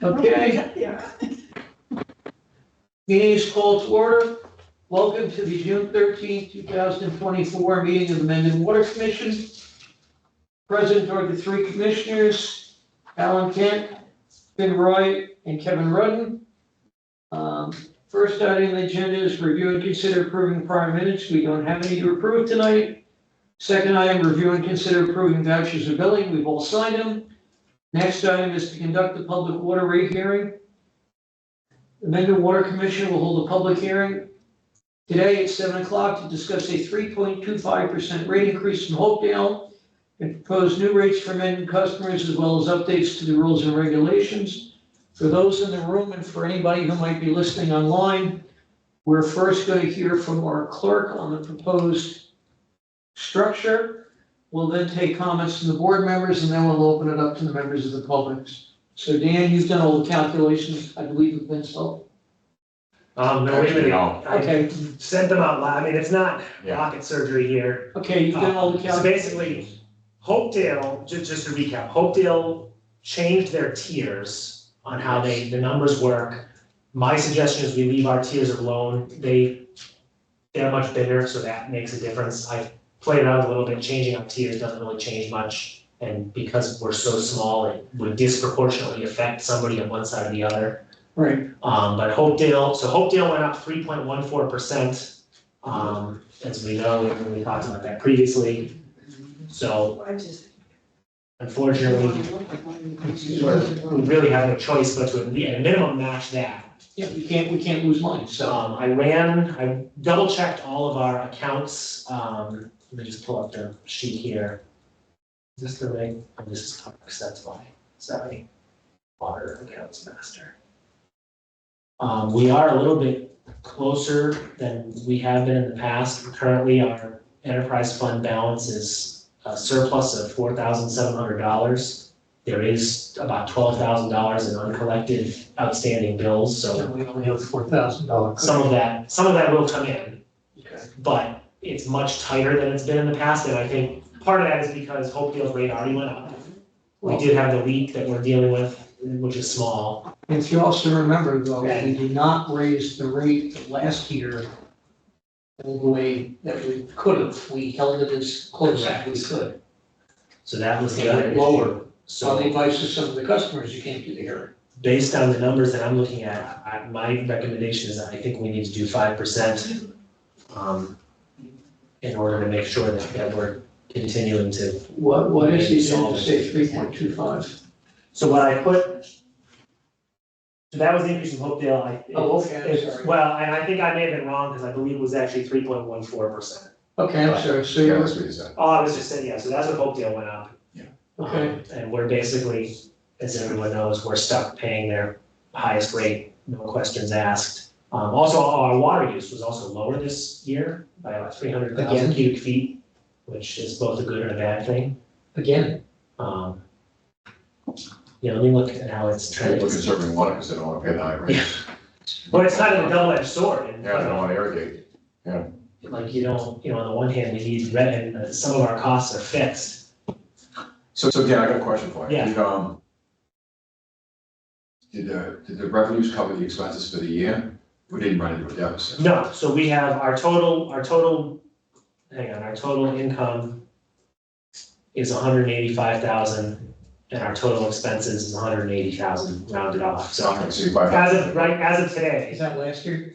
Okay, Yeah. meeting is called to order. Welcome to the June 13th, 2024 meeting of the Mendon Water Commission. Present are the three commissioners, Alan Kent, Finn Roy, and Kevin Rudden. First item on the agenda is review and consider approving prior minutes. We don't have any to approve tonight. Second item, review and consider approving vouchers of billing. We've all signed them. Next item is to conduct the public water rate hearing. The Mendon Water Commission will hold a public hearing today at 7 o'clock to discuss a 3.25% rate increase from Hopedale and propose new rates for Mendon customers, as well as updates to the rules and regulations. For those in the room and for anybody who might be listening online, we're first going to hear from our clerk on the proposed structure. We'll then take comments from the board members, and then we'll open it up to the members of the public. So Dan, you've done all the calculations, I believe, have been so. No, wait a minute. Okay. I sent them out loud. I mean, it's not rocket surgery here. Okay, you've done all the So calculations. basically, Hopedale, just to recap, Hopedale changed their tiers on how the numbers work. My suggestion is we leave our tiers alone. They're much bigger, so that makes a difference. I played it out a little bit. Changing our tiers doesn't really change much. And because we're so small, it would disproportionately affect somebody on one side or the other. Right. But Hopedale went up 3.14%, as we know, when we talked about that previously. So unfortunately, we really have no choice but to at a minimum match that. Yeah, we can't lose money, so. I double checked all of our accounts. Let me just pull up the sheet here. Is this the right? Oh, this is Parks, that's why. Sorry. Water accounts master. We are a little bit closer than we have been in the past. Currently, our enterprise fund balance is a surplus of $4,700. There is about $12,000 in uncollected outstanding bills, so We only have $4,000. some of that will come in. Okay. But it's much tighter than it's been in the past, and I think part of that is because Hopedale's rate already went up. We did have the leak that we're dealing with, which is small. If you also remember, though, we did not raise the rate last year all the way that we could have. We held it as close as we could. So that was the other Lower. issue. So on the So advice of some of the customers, you can't do the hearing. based on the numbers that I'm looking at, my recommendation is that I think we need to do 5%, in order to make sure that we're continuing to. What is the agenda say 3.25? So what I put, so that was the increase in Hopedale. Oh, okay, I'm sorry. Well, and I think I may have been wrong because I believe it was actually 3.14%. Okay, I'm sorry, so Yeah, you're, that's what you said. Oh, I was just saying, yeah, so that's what Hopedale went up. okay, And we're basically, as everyone knows, we're stuck paying their highest rate, no questions asked. Also, our water use was also lower this year by about 300,000 Again? cubic feet, which is both a good and a bad thing. again, Let me look at how it's People are trending. conserving water because they don't want to pay the high rate. But it's kind of a double-edged sword. And, Yeah, they don't want to irrigate. like, on the one hand, we need rent, and some of our costs are fixed. So Dan, I got a question for you. Yeah. Did the revenues cover the expenses for the year? We didn't run into a deficit. No, so we have our total income is 185,000, and our total expenses is 180,000, rounded off. So So you buy. as of today, is that last year?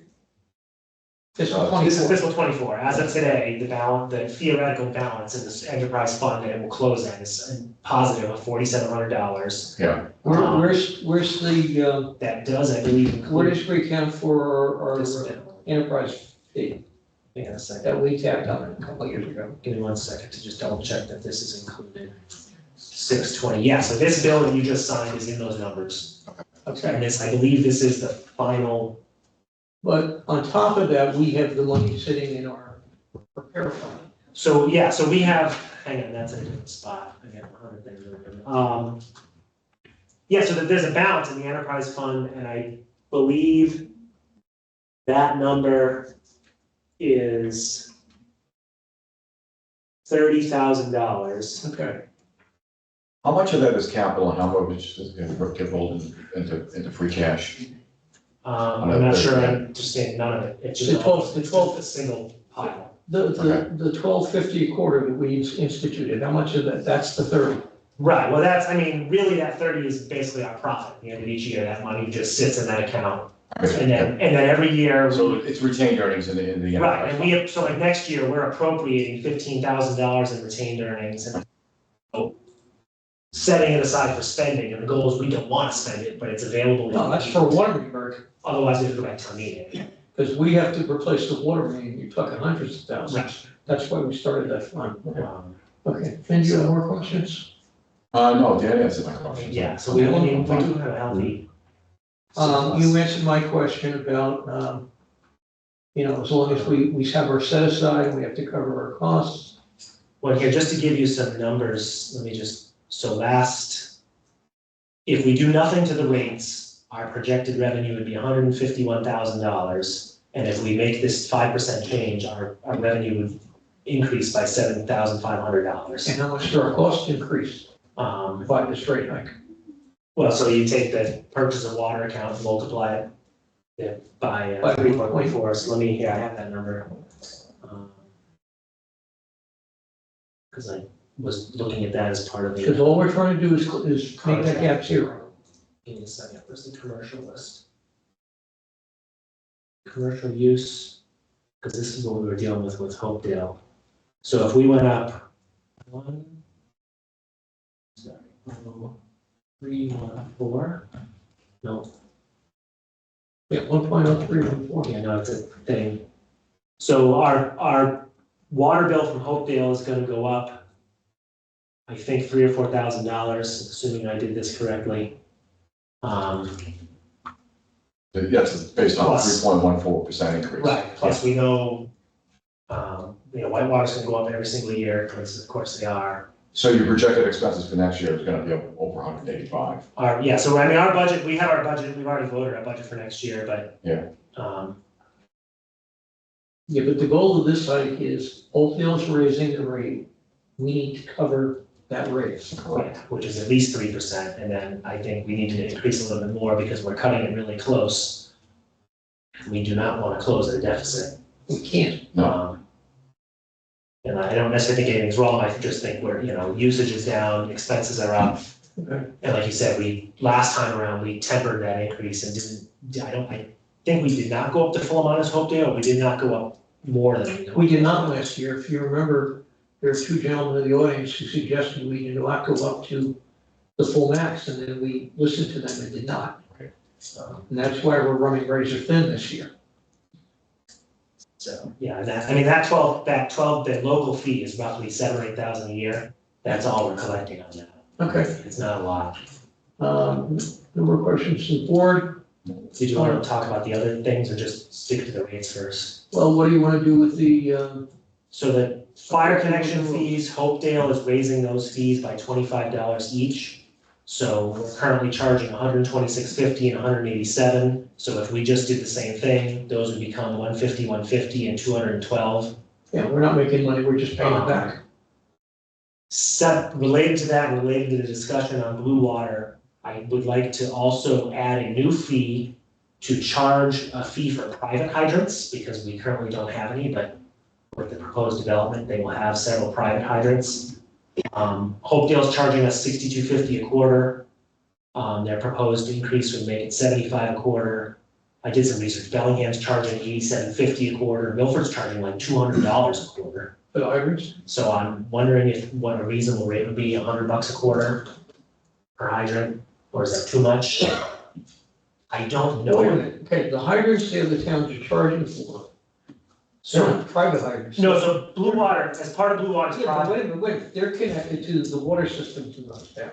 Fiscal this is 24. fiscal 24. As of today, the theoretical balance in this enterprise fund that it will close at is a positive of $4,700. Yeah. Where's the, That does, I believe, where include does free count for our this bill. enterprise fee Hang on a second. that we tacked on a couple of years ago? Give me 1 second to just double check that this is included. 620, yeah, so this bill that you just signed is in those numbers. Okay. And I believe this is the final. But on top of that, we have the money sitting in our repair fund. So, yeah, so we have, hang on, that's in a different spot. I got 100 things open. Yeah, so there's a balance in the enterprise fund, and I believe that number is $30,000. Okay. How much of that is capital and how much is going to get rolled into free cash? I'm not sure I understand none of it. It's just The 12 a single pile. The Okay. $12.50 a quarter that we instituted, how much of that, that's the 30? Right, well, that's, I mean, really that 30 is basically our profit. At the end of each year, that money just sits in that account. And then every year. So it's retained earnings in the. Right, and we, so like next year, we're appropriating $15,000 in retained earnings and setting it aside for spending, and the goal is we don't want to spend it, but it's available. No, that's for Waterbury, Otherwise, we have to go back to a meeting. because we have to replace the water main, you're talking hundreds of thousands. Right. That's why we started that fund. Okay, and you have more questions? No, Danny answered my question. Yeah, so we do have a healthy. You answered my question about, as long as we have our set aside, we have to cover our costs. Well, here, just to give you some numbers, let me just, if we do nothing to the rates, our projected revenue would be $151,000. And if we make this 5% change, our revenue would increase by $7,500. And how much do our costs increase by this rate hike? Well, so you take the purchase of water account, multiply it by By 3.4, so let me, here, I have that number. Because I was looking at that as part of Because the, all we're trying to do is make that gap zero. give me a second, where's the commercial list? Commercial use, because this is what we were dealing with Hopedale. So if we went up 314, no, Yeah, 1.0314. yeah, no, it's a thing. So our water bill from Hopedale is gonna go up, I think $3,000 or $4,000, assuming I did this correctly. Yes, it's based on a Plus. 3.14% increase. Right, plus we know, Whitewater's gonna go up every single year, because of course they are. So your projected expenses for next year is going to be over 185. Yeah, so I mean, our budget, we have our budget, we've already voted our budget for next year, but. Yeah. Yeah, but the goal of this hike is Oakdale's raising the rate. We need to cover that raise. Yeah, which is at least 3%, and then I think we need to increase a little bit more because we're cutting it really close. We do not want to close at a deficit. We can't. No. And I don't necessarily think anything's wrong, I just think we're, usage is down, expenses are up. Okay. And like you said, last time around, we tempered that increase and I think we did not go up the full amount as Hopedale, we did not go up more than. We did not last year. If you remember, there are two gentlemen in the audience who suggested we did not go up to the full max, and then we listened to them and did not. Okay. And that's why we're running razor thin this year. So, yeah, that 12, the local fee is roughly $7,000 or $8,000 a year. That's all we're collecting on that. Okay. It's not a lot. No more questions from the board? Did you want to talk about the other things or just stick to the rates first? Well, what do you want to do with the, So the fire connection fees, Hopedale is raising those fees by $25 each. So we're currently charging $126.50 and $187. So if we just did the same thing, those would become $150, $150, and $212. yeah, we're not making money, we're just paying it back. Related to that, related to the discussion on Blue Water, I would like to also add a new fee to charge a fee for private hydrants, because we currently don't have any, but with the proposed development, they will have several private hydrants. Hopedale's charging us $62.50 a quarter. Their proposed increase would make it $75 a quarter. I did some research. Bellingham's charging $87.50 a quarter. Milford's charging like $200 a quarter. For the hydrants? So I'm wondering what a reasonable rate would be, $100 a quarter per hydrant, or is that too much? I don't Wait a know. minute, okay, the hydrants the other towns are charging for, they're not private hydrants. No, so Blue Water, as part of Blue Water's Yeah, but project, wait a minute, they're connected to the water system to those towns.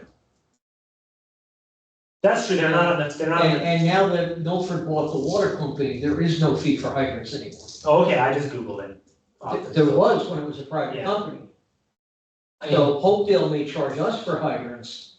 that's true, they're not on the, And now that Milford bought the water company, there is no fee for hydrants anymore. oh, okay, I just Googled it. There was when it was a private Yeah. company. I mean, So Hopedale may charge us for hydrants,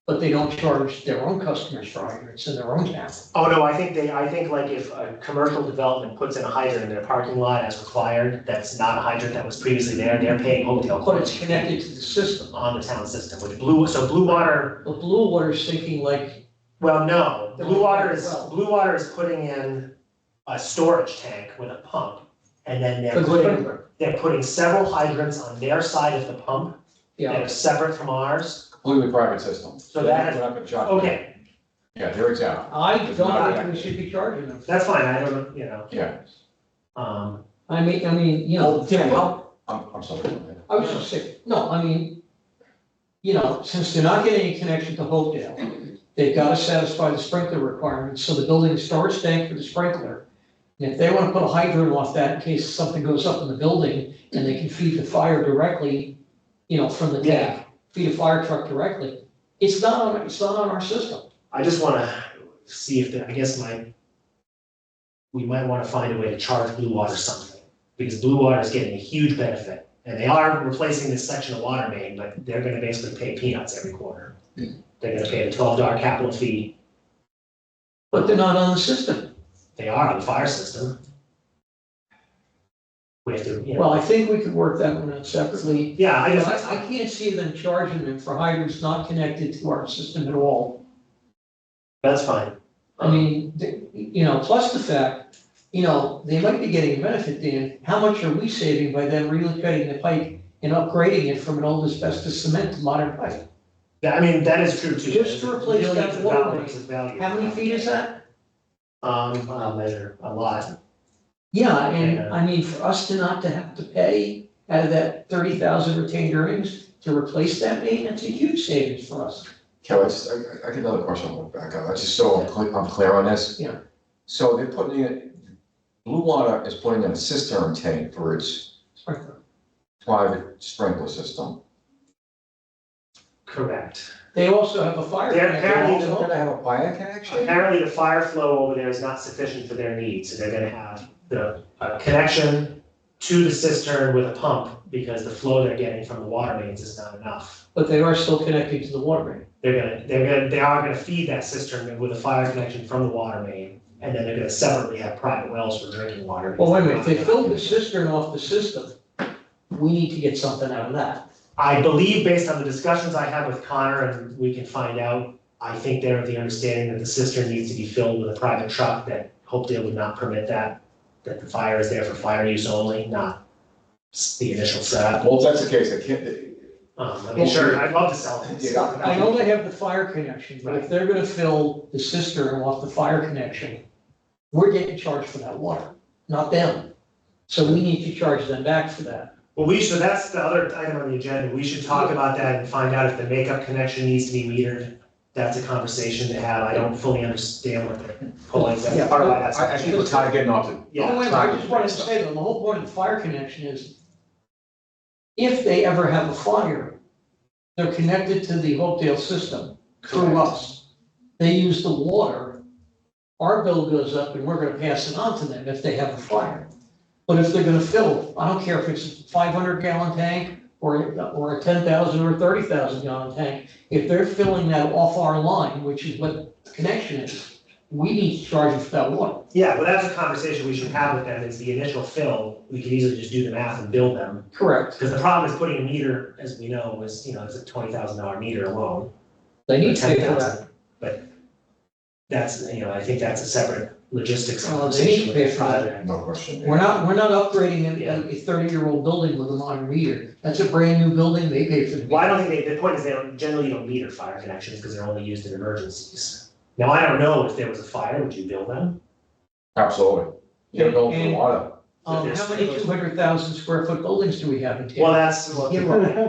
but they don't charge their own customers for hydrants in their own town. Oh, no, I think like if a commercial development puts in a hydrant in their parking lot as required, that's not a hydrant that was previously there, they're paying hotel. But it's connected to the system. On the town system, with blue water, But Blue Water's thinking like, well, no, Blue Water is putting in a storage tank with a pump. And then for the sprinkler. they're putting several hydrants on their side of the pump that Yeah, are separate from ours. Completely private system. So that is- We're not gonna charge them. Okay, Yeah, they're exempt. I don't think we should be charging them. that's fine, I don't, you know, Yeah. I mean, you know. Well, Tim, I'm sorry. I was just saying, no, I mean, you know, since they're not getting a connection to Hopedale, they've got to satisfy the sprinkler requirements, so the building storage tank for the sprinkler. And if they want to put a hydrant off that in case something goes up in the building and they can feed the fire directly, you know, from the tank, feed a fire truck directly, it's not on our system. I just wanna see if I guess we might wanna find a way to charge Blue Water something, because Blue Water is getting a huge benefit. And they are replacing this section of water main, but they're gonna basically pay peanuts every quarter. They're gonna pay the $12 capital fee. But they're not on the system. They are on the fire system. We have to, you know, Well, I think we could work that one out separately. yeah, I I just, can't see them charging them for hydrants not connected to our system at all. that's fine. I mean, you know, plus the fact, you know, they might be getting a benefit, Dan. How much are we saving by them relocating the pipe and upgrading it from an old asbestos cement to modern pipe? I mean, that is true too. Just to replace Millions that of water dollars main. of value. How many feet is that? I'll measure a lot. Yeah, and Yeah. I mean, for us to not to have to pay out of that 30,000 retained earnings to replace that main, that's a huge savings for us. Kelly, I get another question, I'll back up, just so I'm clear on this. Yeah. So they're putting in, Blue Water is putting in a cistern tank for its Sprinkler. private sprinkler system. Correct. They also have a fire. They're connection. apparently Also gonna have a fire connection? Apparently, the fire flow over there is not sufficient for their needs, so they're gonna have the connection to the cistern with a pump, because the flow they're getting from the water mains is not enough. But they are still connected to the water main. They are gonna feed that cistern with a fire connection from the water main, and then they're gonna separately have private wells for drinking water. Well, wait a minute, if they filled the cistern off the system, we need to get something out of that. I believe, based on the discussions I had with Connor, and we can find out, I think they're of the understanding that the cistern needs to be filled with a private truck, that Hopedale would not permit that the fire is there for fire use only, not the initial setup. Well, if that's the case, I can't, I mean, sure, I'd love to sell it. Yeah. I know they have the fire connection, but if they're gonna fill the cistern off the fire connection, we're getting charged for that water, not them. So we need to charge them back for that. Well, so that's the other item on the agenda, we should talk about that and find out if the makeup connection needs to be metered. That's a conversation to have, I don't fully understand what they're pulling, that's Yeah, part of why that's. I think we're kind of getting off the. Yeah. Oh, wait, I just wanted to say that the whole point of the fire connection is if they ever have a fire, they're connected to the Hopedale system through us. They use the water, our bill goes up and we're gonna pass it on to them if they have a fire. But if they're gonna fill, I don't care if it's a 500-gallon tank or a 10,000 or a 30,000-gallon tank, if they're filling that off our line, which is what the connection is, we need to charge them for that water. Yeah, well, that's a conversation we should have with them, is the initial fill, we could easily just do the math and bill them. Correct. Because the problem is putting a meter, as we know, is, it's a $20,000 meter alone. They need to pay for that. 10,000. But that's, I think that's a separate logistics Well, they need conversation to with pay the for that. project. No question. We're not upgrading a 30-year-old building with a modern meter. That's a brand-new building, they pay for the. Well, I don't think the point is generally you don't meter fire connections because they're only used in emergencies. Now, I don't know if there was a fire, would you bill them? Absolutely. You don't go for water. How many 200,000 square foot buildings do we have in Well, town? that's,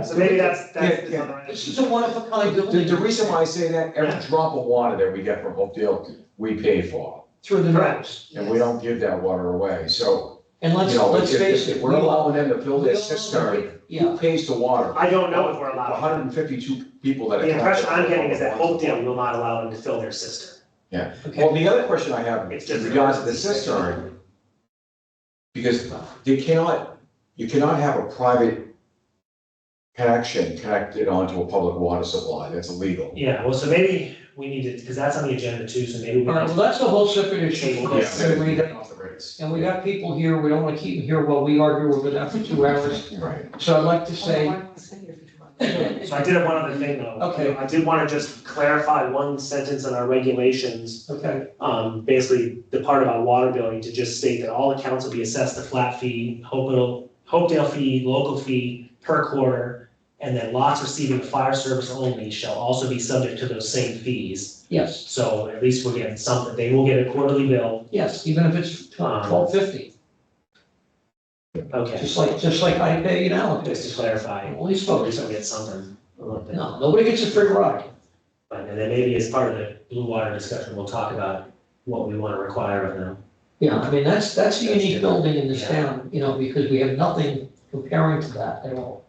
so maybe that's. This is a one-of-a-kind The building. reason why I say that, every drop of water that we get from Hopedale, we pay for. Through the nose. And we don't give that water away, so, And let's face it. if we're allowing them to fill their cistern, Yeah, who pays the water? I don't know if we're allowed. 152 people that are. The impression I'm getting is that Hopedale will not allow them to fill their cistern. Well, okay. the other question I have It's in just- regards to the cistern, because you cannot have a private connection connected onto a public water supply, that's illegal. Yeah, well, so maybe we need to, because that's on the agenda too, so maybe we All right, need well, to. that's a whole separate issue. Table We'll this. get rid of it. Off the rates. And we got people here, we don't want to keep them here while we argue over that for 2 hours. Right. So I'd like to say, So I did have one other thing though. Okay. I did want to just clarify one sentence in our regulations, okay, basically the part about water billing, to just state that all accounts will be assessed a flat fee, Hopedale fee, local fee per quarter, and then lots receiving fire service only shall also be subject to those same fees. yes, So at least we're getting something, they will get a quarterly bill, yes, even if it's $12.50, okay, just like I pay now. just to clarify, Only at spoke. least we'll get something a little bit. No, nobody gets a free ride. But and then maybe as part of the blue water discussion, we'll talk about what we want to require of them. Yeah, I mean, that's a unique good. building in this Yeah. town, because we have nothing comparing to that at all.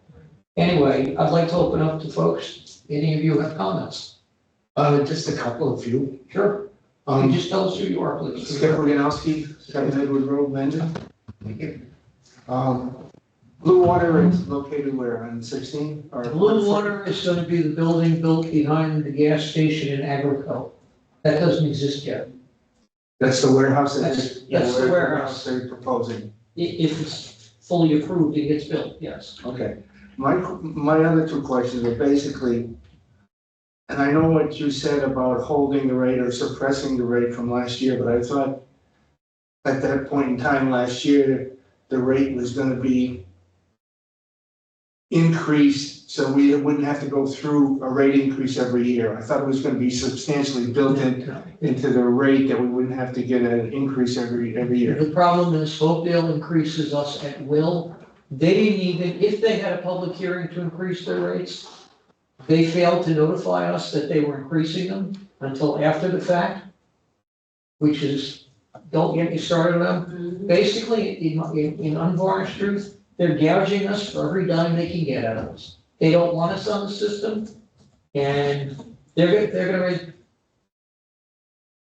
Anyway, I'd like to open up to folks. Any of you have comments? Just a couple of few. Sure. You can just tell us who you are, please. Skip Ryanowski, 7 Edward Road, Mendon. Blue Water is located where, on 16? Or Blue Water is going to be the building built behind the gas station in Agrico. That doesn't exist yet. That's the warehouse that That's the warehouse. they're proposing. If it's fully approved, it gets built, yes. Okay. My other two questions are basically, and I know what you said about holding the rate or suppressing the rate from last year, but I thought at that point in time last year, the rate was gonna be increased, so we wouldn't have to go through a rate increase every year. I thought it was gonna be substantially built into the rate that we wouldn't have to get an increase every year. The problem is Hopedale increases us at will. They didn't even, if they had a public hearing to increase their rates, they failed to notify us that they were increasing them until after the fact, which is, don't get me started on them. Basically, in unvarnished truth, they're gouging us for every dime they can get out of us. They don't want us on the system, and they're gonna raise.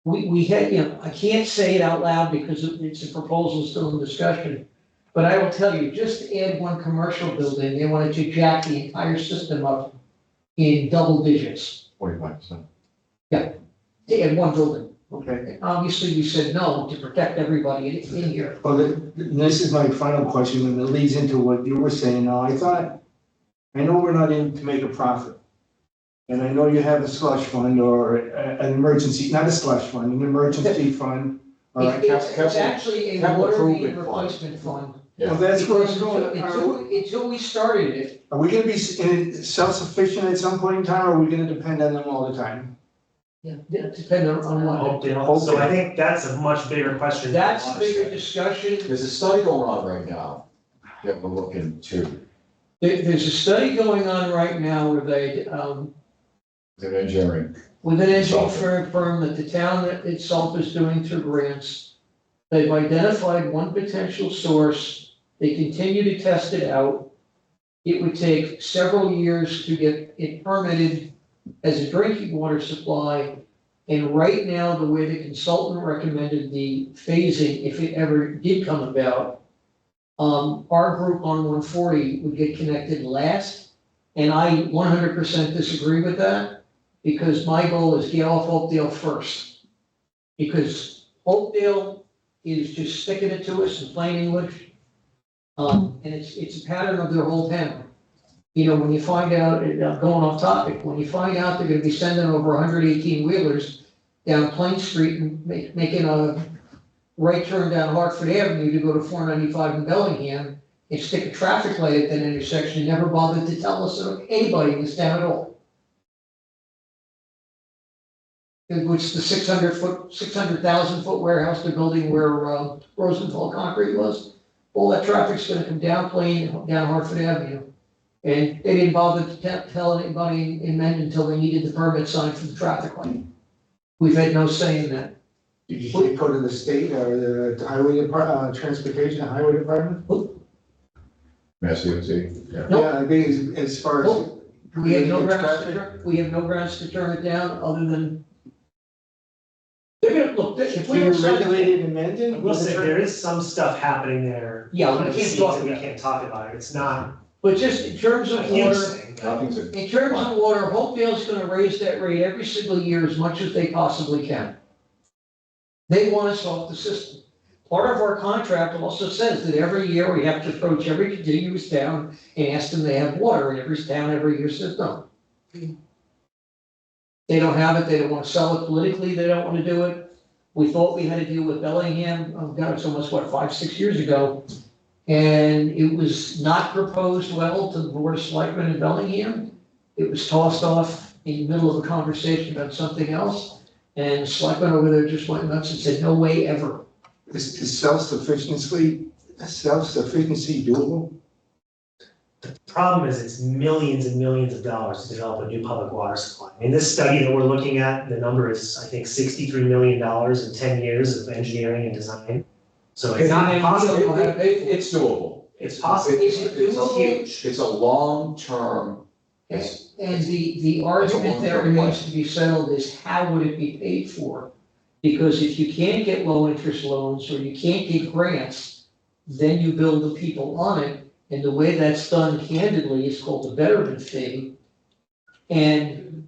We had, I can't say it out loud because it's a proposal still in discussion, but I will tell you, just to add one commercial building, they wanted to jack the entire system up in double digits 45%. to add one building. Okay. Obviously, we said no to protect everybody in here. Well, this is my final question, and it leads into what you were saying now. I know we're not in to make a profit. And I know you have a slush fund or an emergency, not a slush fund, an emergency fund. Or a It's actually a capital water main improvement fund. replacement fund. Well, that's where Because I'm going. until we started it, Are we gonna be self-sufficient at some point in time, or are we gonna depend on them all the time? it depends on what. Hopedale, so I think that's a much bigger question. than That's a water bigger study. discussion. There's a study going on right now that we're looking to, There's a study going on right now where they, the engineering. with an engineering firm that the town itself is doing through grants. They've identified one potential source. They continue to test it out. It would take several years to get it permitted as a drinking water supply. And right now, the way the consultant recommended the phasing, if it ever did come about, our group on 140 would get connected last. And I 100% disagree with that, because my goal is get off Hopedale first. Because Hopedale is just sticking it to us in plain English. And it's a pattern of their whole town. When you find out, going off topic, when you find out they're gonna be sending over 118 wheelers down Plain Street and making a right turn down Hartford Avenue to go to 495 in Bellingham and stick a traffic light at that intersection and never bothered to tell us or anybody in this town at all. Which the 600,000 foot warehouse they're building where Rosenthal Concrete was. All that traffic's gonna come down Plain, down Hartford Avenue. And they didn't bother to tell anybody in Mendon until they needed the permit signed for the traffic light. We've had no say in that. Did you go to the state or the highway department, transportation and highway department? Mass DOT, yeah. Nope. Yeah, I think as far as. Nope. We have no grounds to turn it down, other than. They're gonna, look, if we Being were signed. regulated in Mendon? I will say, there is some stuff happening there. Yeah, we behind the can't scenes talk that we about it. can't talk about it, it's not, But just in terms of water, Nothing's a. in terms of water, Hopedale's gonna raise that rate every single year as much as they possibly can. They want us off the system. Part of our contract also says that every year we have to approach every contiguous town and ask them they have water, and every town every year says no. They don't have it, they don't wanna sell it politically, they don't wanna do it. We thought we had to deal with Bellingham, oh God, it's almost, 5, 6 years ago. And it was not proposed well to the Board of Selectmen in Bellingham. It was tossed off in the middle of a conversation about something else. And Selectmen over there just went nuts and said, no way ever. Is self-sufficiency doable? The problem is it's millions and millions of dollars to develop a new public water supply. In this study that we're looking at, the number is, I think, $63 million in 10 years of engineering and design. So it's not impossible. It's doable. It's possible. It's huge. It's a long-term, it's, And the argument that remains to be settled is how would it be paid for? Because if you can't get low interest loans or you can't get grants, then you build the people on it. And the way that's done candidly is called a betterment fee. And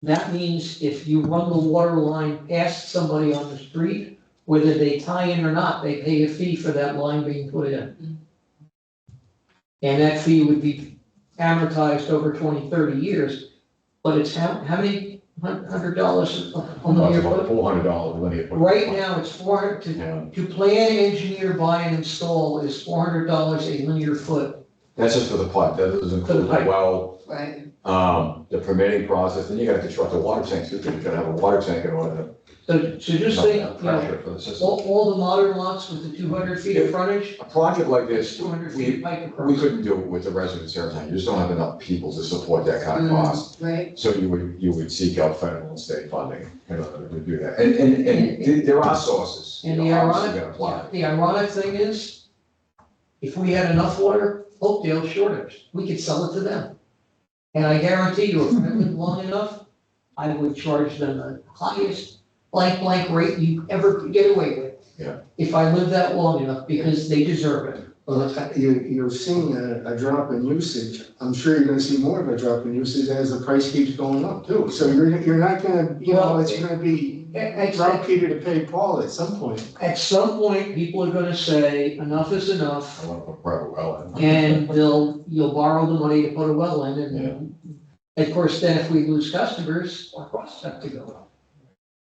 that means if you run the water line past somebody on the street, whether they tie in or not, they pay a fee for that line being put in. And that fee would be amortized over 20, 30 years. But it's how many $100 a linear foot? $400 linear foot. Right now, it's 400, Yeah, to plan, engineer, buy and install is $400 a linear foot. that's just for the pipe, that doesn't For the include the pipe. well, Right. the permitting process, then you gotta construct a water tank too, because you gotta have a water tank in order So just to think, have you know, pressure for the system. all the modern lots with the 200 feet of frontage, A project like it's this, 200 feet of pipe we across. couldn't do it with the residents here in town, you just don't have enough people to support that kind of cost. Right. So you would seek out federal and state funding in order to do that, and there are sources. And you the know, obviously ironic, gonna apply. the ironic thing is, if we had enough water, Hopedale shortage, we could sell it to them. And I guarantee you, if I lived long enough, I would charge them the highest blank rate you ever could get away with. Yeah. If I lived that long enough, because they deserve it. Well, you're seeing a drop in usage. I'm sure you're gonna see more of a drop in usage as the price keeps going up too. So you're not gonna, it's gonna be rob Peter to pay Paul at some point. At some point, people are gonna say, enough is enough, I want to put private well in. and you'll borrow the money to put a well in, and of course, then if we lose customers, our costs have to go up.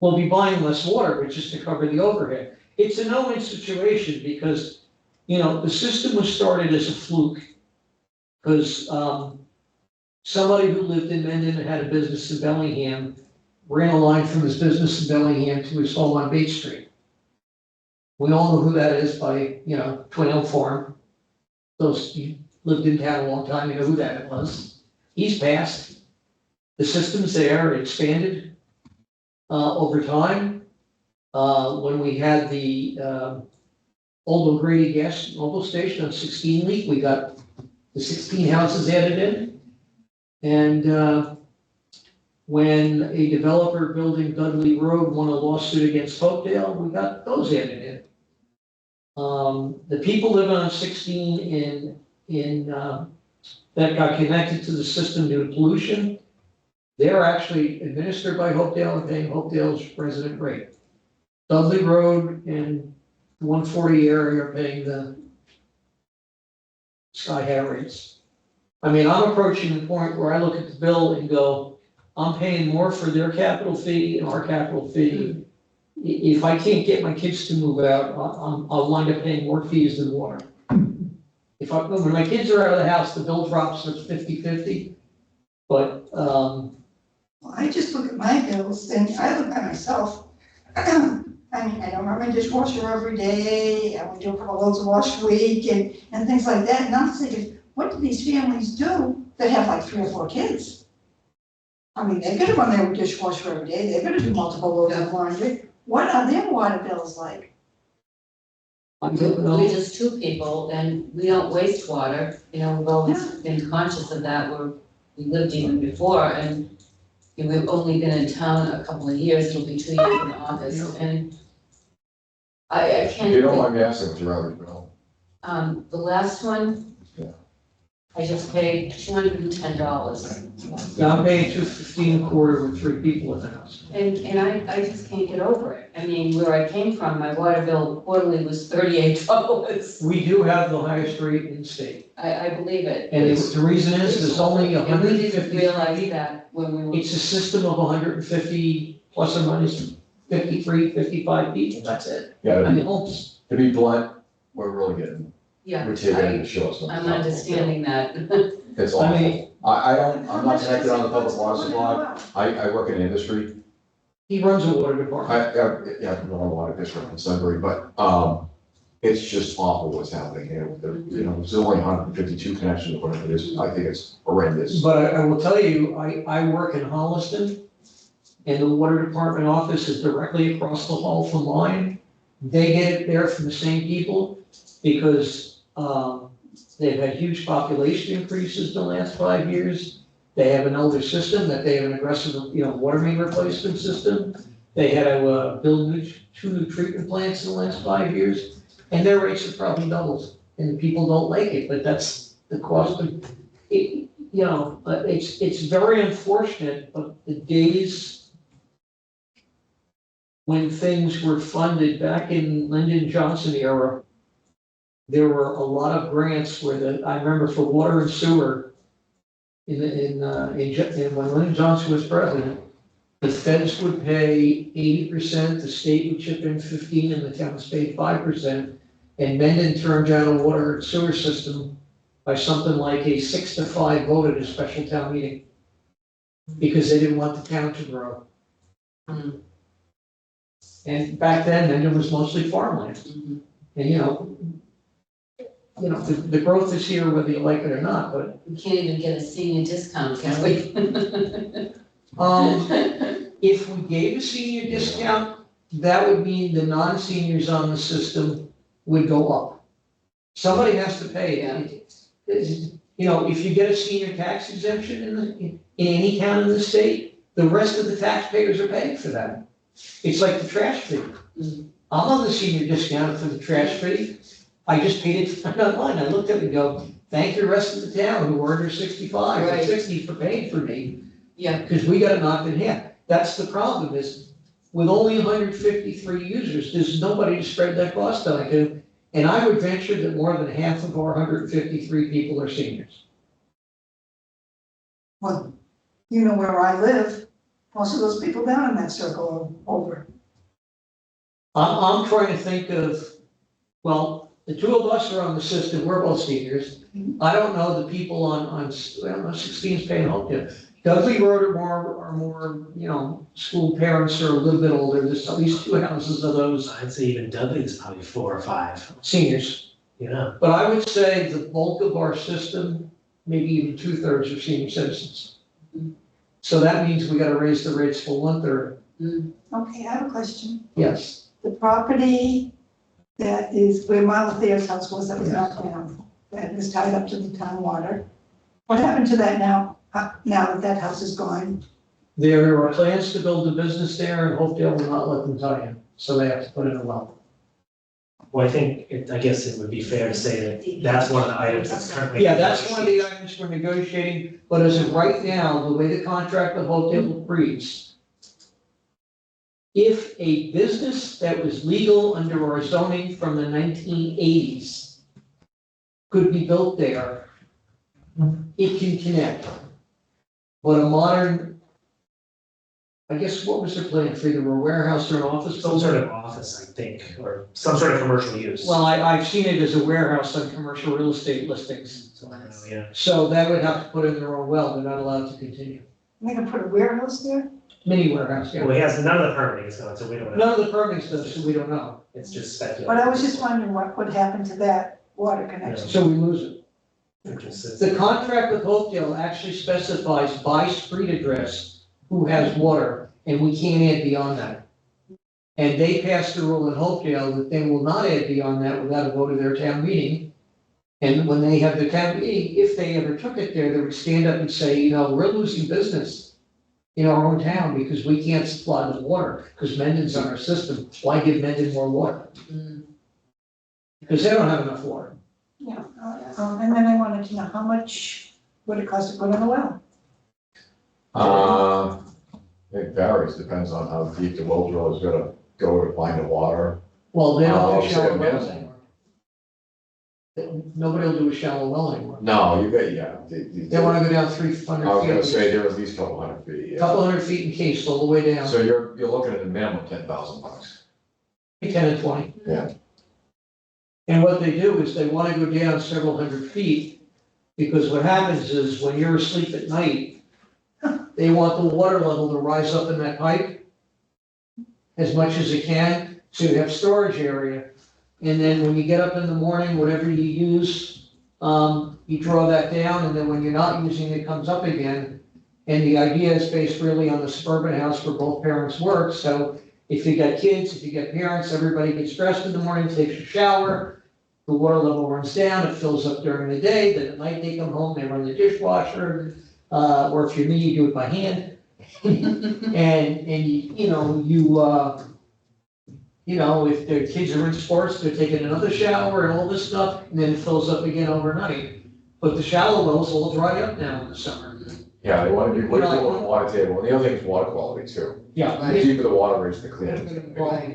We'll be buying less water, which is to cover the overhead. It's a no-win situation because, the system was started as a fluke. Because, somebody who lived in Mendon and had a business in Bellingham ran a line from his business in Bellingham to his home on Bates Street. We all know who that is by, Twin Elm Farm. Those, you lived in town a long time, you know who that was. He's passed. The system's there, it expanded over time. When we had the old O'Grady gas mobile station on 16 Leaf, we got the 16 houses added in. And when a developer building Dudley Road won a lawsuit against Hopedale, we got those added in. The people living on 16 that got connected to the system due to pollution, they're actually administered by Hopedale and paying Hopedale's resident rate. Dudley Road and 140 area are paying the sky high rates. I mean, I'm approaching the point where I look at the bill and go, I'm paying more for their capital fee and our capital fee. If I can't get my kids to move out, I'll wind up paying more fees than water. When my kids are out of the house, the bill drops, so it's 50-50. But, Well, I just look at my bills and I live by myself. I mean, I don't run my dishwasher every day, and we do a couple loads of wash a week and things like that. And I'm thinking, what do these families do that have like 3 or 4 kids? I mean, they gotta run their dishwasher every day, they gotta do multiple loads of laundry. What are their water bills like? I don't know. We're just 2 people and we don't waste water, we've always been conscious of that, we lived even before and we've only been in town a couple of years, it'll be 2 years in August, and I can't. You don't mind me asking what your average bill? The last one. Yeah. I just paid $210. Now I'm paying $215 a quarter with 3 people in the house. And I just can't get over it. I mean, where I came from, my water bill quarterly was $38. We do have the highest rate in the state. I believe it. And the reason is, there's only And we didn't 150 realize people. that when we were. It's a system of 150 plus or minus 53, 55 people, that's it. Yeah, I mean, homes. to be blunt, we're really getting, Yeah, we're taking the show. I'm understanding that. It's I awful. mean, I'm not connected on the public water supply. I work in industry. he runs a water department. Yeah, I run a water district in Sunbury, but, it's just awful what's happening here. There's only 152 connections, whatever it is. I think it's horrendous. But I will tell you, I work in Holliston, and the water department office is directly across the hall from mine. They get it there from the same people, because, they've had huge population increases in the last 5 years. They have an older system, that they have an aggressive, water main replacement system. They had to, build 2 new treatment plants in the last 5 years, and their rates have probably doubled, and people don't like it, but that's the cost of it. It's very unfortunate, but the days when things were funded back in Lyndon Johnson era, there were a lot of grants where I remember for water and sewer, when Lyndon Johnson was president, the feds would pay 80%, the state would chip in 15%, and the towns paid 5%. And Mendon turned down a water and sewer system by something like a 6-5 vote at a special town meeting, because they didn't want the town to grow. Mm. And back then, Mendon was mostly farmland. Mhm. And the growth is here whether you like it or not, but, We can't even get a senior discount, can we? if we gave a senior discount, that would mean the non-seniors on the system would go up. Somebody has to pay it. If you get a senior tax exemption in any town in the state, the rest of the taxpayers are paying for that. It's like the trash fee. Mm. I'm on the senior discount for the trash fee. I just paid it online. I looked at it and go, thank the rest of the town who are under 65 or Right. 60 for paying for me, Yeah, because we got it knocked in half. That's the problem, is with only 153 users, there's nobody to spread that cost on to. And I would venture that more than half of our 153 people are seniors. Well, where I live, most of those people down in that circle are over. I'm trying to think of, well, the 2 of us are on the system, we're both seniors. I don't know the people on 16's paying home yet. Dudley Road are more, school parents are a little bit older, there's at least 2 houses of those I'd say even Dudley is probably 4 or 5. seniors. Yeah. But I would say the bulk of our system, maybe even 2/3 are senior citizens. So that means we gotta raise the rates for 1/3, Okay, I have a question. yes. The property that is where Marla Thayer's house was, that was knocked down, that was tied up to the town water. What happened to that now that that house is gone? There are plans to build a business there, and Hopedale will not let them tie in, so they have to put in a well. Well, I guess it would be fair to say that that's one of the items that's currently. Yeah, that's one of the items we're negotiating, but as of right now, the way the contract with Hopedale reads, if a business that was legal under our zoning from the 1980s could be built there, it can connect. But a modern, I guess, what was their plan for either a warehouse or an office Some sort building? of office, I think, or some sort of commercial use. Well, I've seen it as a warehouse on commercial real estate listings. Yeah. So that would have to put in their own well, they're not allowed to continue. They're gonna put a warehouse there? Mini warehouse, yeah. Well, he has none of the permitting is going, so we don't know. None of the permitting stuff, so we don't know. It's just speculation. But I was just wondering what would happen to that water connection. So we lose it. It's- The contract with Hopedale actually specifies by street address who has water, and we can't add beyond that. And they passed a rule in Hopedale that they will not add beyond that without a vote of their town meeting. And when they have the town meeting, if they ever took it there, they would stand up and say, we're losing business in our own town because we can't supply the water, because Mendon's on our system. Why give Mendon more water? Mm. Because they don't have enough water. Yeah, and then I wanted to know how much would it cost to put in a well? It varies, depends on how deep the well drill is gonna go to find the water. Well, they don't I'll do say shallow a wells minimum. anymore. Nobody will do a shallow well anymore. No, you got, yeah. They wanna go down 300 feet. I was gonna say they're at least a couple hundred feet, yeah. Couple hundred feet encased all the way down, So you're looking at a minimum $10,000. 10 and 20. Yeah. And what they do is they wanna go down several hundred feet, because what happens is when you're asleep at night, they want the water level to rise up in that pipe as much as it can, so you have storage area. And then when you get up in the morning, whatever you use, you draw that down, and then when you're not using it, it comes up again. And the idea is based really on the suburban house where both parents work, so if you got kids, if you got parents, everybody gets dressed in the morning, takes a shower, the water level runs down, it fills up during the day, then at night they come home, they run the dishwasher, or if you're me, you do it by hand. And if their kids are in sports, they're taking another shower and all this stuff, and then it fills up again overnight. But the shallow wells all dry up now in the summer. Yeah, they want to be way below the water table, and the other thing is water quality too. Yeah. The deeper the water is, the cleaner it's gonna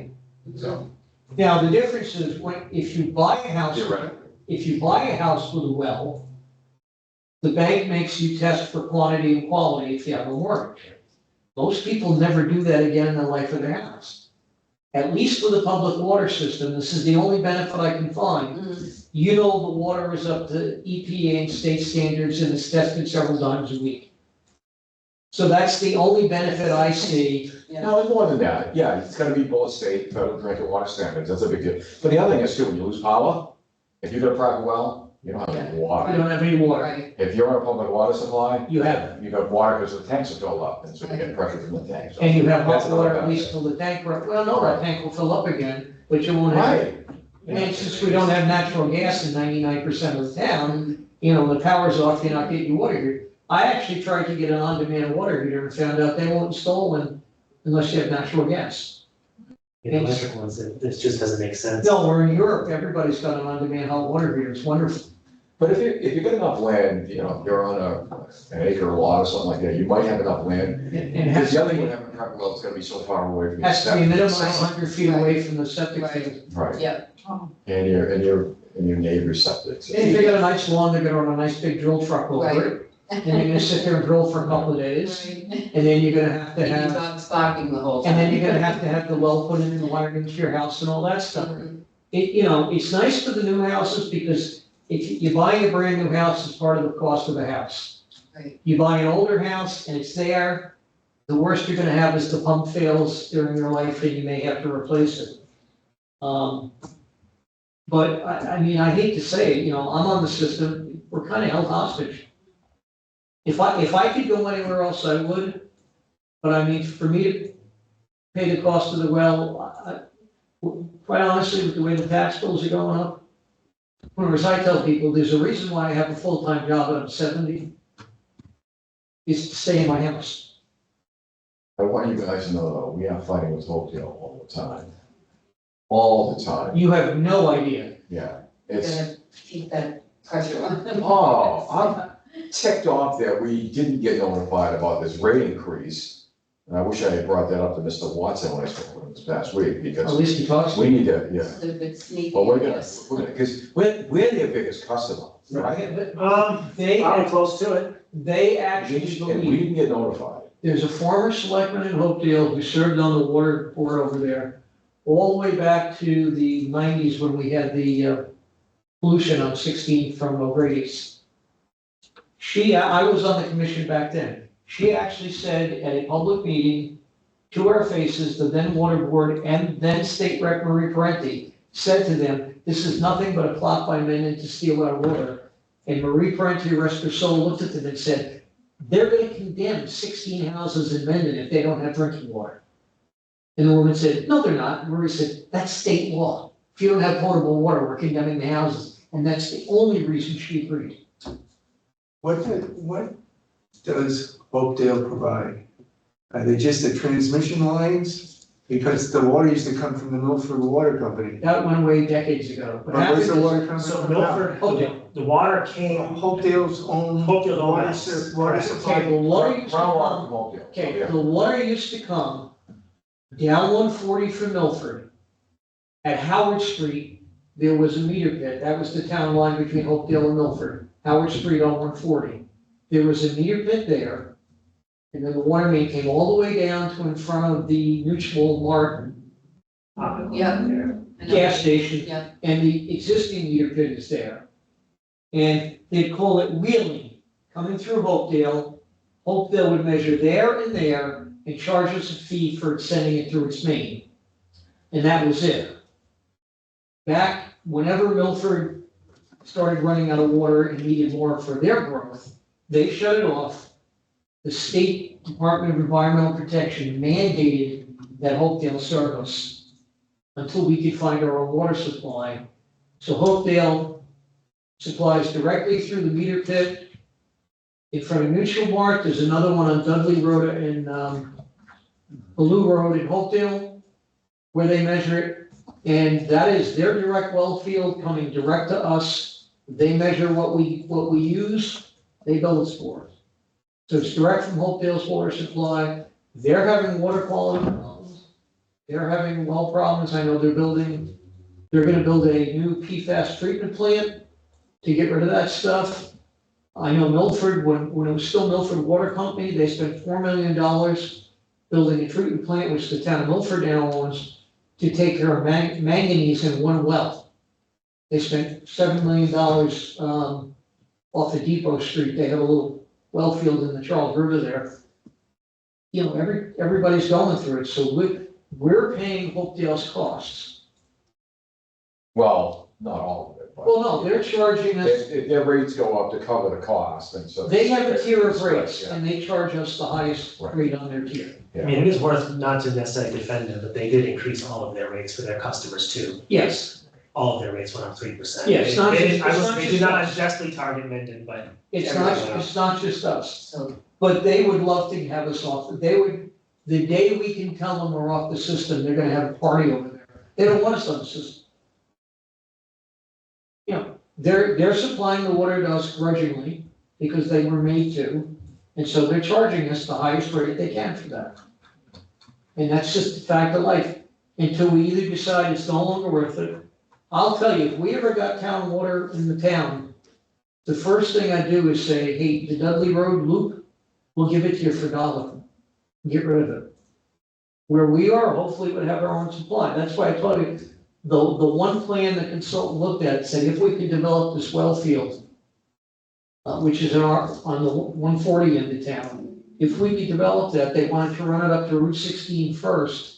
be. So, Now, the difference is if you buy a house, theoretically, if you buy a house with a well, the bank makes you test for quantity and quality if you have a mortgage. Most people never do that again in the life of their house. At least with a public water system, this is the only benefit I can find. You know the water is up to EPA and state standards and it's tested several times a week. So that's the only benefit I see. no, it's more than that, yeah, it's gotta be both state, federal drinking water standards, that's a big deal. But the other thing is too, when you lose power, if you got a private well, you don't have any You water. don't have any water. Right, If you're on a public water supply, You have, you got water because the tanks are filled up, and so you get pressure from the tanks. So and you have that's hot another water at least benefit. till the tank, well, no, that tank will fill up again, but you won't have. Right. And since we don't have natural gas in 99% of the town, the power's off, you're not getting your water heater. I actually tried to get an on-demand water heater and found out they won't install one unless you have natural gas. The electric ones, it just doesn't make sense. No, we're in Europe, everybody's got an on-demand hot water heater, it's wonderful. But if you got enough land, if you're on an acre lot or something like that, you might have enough land. It Because has the to other thing be, with having a private well, it's gonna be so far away from your has to be a septic. minimum of 100 feet away from the septic Right. field. Right, yeah, and your neighbor's septic. And if they got a nice lawn, they're gonna run a nice big drill truck over it, and they're gonna sit there and drill for a couple of days, right. and then you're gonna have to And your have, dog's barking the whole time. and then you're gonna have to have the well put in and wired into your house and all that stuff. Mhm. It's nice for the new houses because if you're buying a brand new house, it's part of the cost of the house. Right. You buy an older house and it's there, the worst you're gonna have is the pump fails during your life and you may have to replace it. But I hate to say it, I'm on the system, we're kind of held hostage. If I could go anywhere else, I would, but for me to pay the cost of the well, quite honestly, with the way the tax bills are going up, whereas I tell people, there's a reason why I have a full-time job and I'm 70, is to stay in my house. I want you guys to know though, we are fighting with Hopedale all the time. All the time, You have no idea. yeah. We're It's, gonna keep that pressure on them. oh, I'm ticked off that we didn't get notified about this rate increase. And I wish I had brought that up to Mr. Watson when I spoke with him this past week, At because least he talks to we me. need to, yeah. It's a bit sneaky, But we're yes. gonna, because we're their biggest customer, right? They, Probably close to it. they actually And we believe, didn't get notified. there's a former selectman in Hopedale who served on the water board over there, all the way back to the 90s when we had the pollution on 16 from O'Grady's. I was on the commission back then. She actually said at a public meeting to our faces, the then water board and then state rep Marie Parenti said to them, this is nothing but a plot by men to steal our water. And Marie Parenti, rest her soul, looked at them and said, they're gonna condemn 16 houses in Mendon if they don't have drinking water. And the woman said, no, they're not. Marie said, that's state law. If you don't have potable water, we're condemning the houses. And that's the only reason she agreed. What does Hopedale provide? Are they just the transmission lines? Because the water used to come from the Milford Water Company. That went away decades ago. What But where's the happened water is, coming So from now? Milford, Hopedale. the water came, Hopedale's own Hopedale's own water, wells. water Correct. supply. okay, the water used to Groundwater come, from Oakdale. okay, Yeah. the water used to come down 140 from Milford. At Howard Street, there was a meter pit. That was the town line between Hopedale and Milford. Howard Street on 140. There was a meter pit there. And then the water main came all the way down to in front of the Mutual Mart Yeah. I know. gas station. Yeah. And the existing meter pit is there. And they'd call it wheeling, coming through Hopedale. Hopedale would measure there and charge us a fee for sending it through its main. And that was it. Back whenever Milford started running out of water and needed more for their growth, they shut it off. The State Department of Environmental Protection mandated that Hopedale serve us until we could find our own water supply. So Hopedale supplies directly through the meter pit. In front of Mutual Mart, there's another one on Dudley Road and Blue Road in Hopedale, where they measure it. And that is their direct well field coming direct to us. They measure what we use, they bill us for it. So it's direct from Hopedale's water supply. They're having water quality problems. They're having well problems. I know they're gonna build a new PFAS treatment plant to get rid of that stuff. I know Milford, when it was still Milford Water Company, they spent $4 million building a treatment plant, which the town of Milford now owns, to take care of manganese in one well. They spent $7 million off of Depot Street. They have a little well field in the Charles River there. You know, everybody's going through it, so we're paying Hopedale's costs. Well, not all of it, but. Well, no, they're charging us, Their rates go up to cover the cost, and so. they have a tier of rates, Yeah. and they charge us the highest Right. rate on their tier. I mean, it is worth not to necessarily defend them, but they did increase all of their rates for their customers too. Yes, All of their rates went up 3%. Yeah, it's not just- it's not They just did not us. unjustly target Mendon, but it's Everything not just us, So, but they would love to have us off, the day we can tell them we're off the system, they're gonna have a party over there. They don't want us on the system. You know, they're supplying the water to us grudgingly, because they were made to, and so they're charging us the highest rate they can for that. And that's just the fact of life, until we either decide it's no longer worth it. I'll tell you, if we ever got town water in the town, the first thing I do is say, hey, the Dudley Road loop, we'll give it to you for $1. Get rid of it. Where we are, hopefully we'll have our own supply. That's why I told you, the one plan the consultant looked at said, if we could develop this well field, which is on the 140 end of town, if we could develop that, they wanted to run it up to Route 16 first.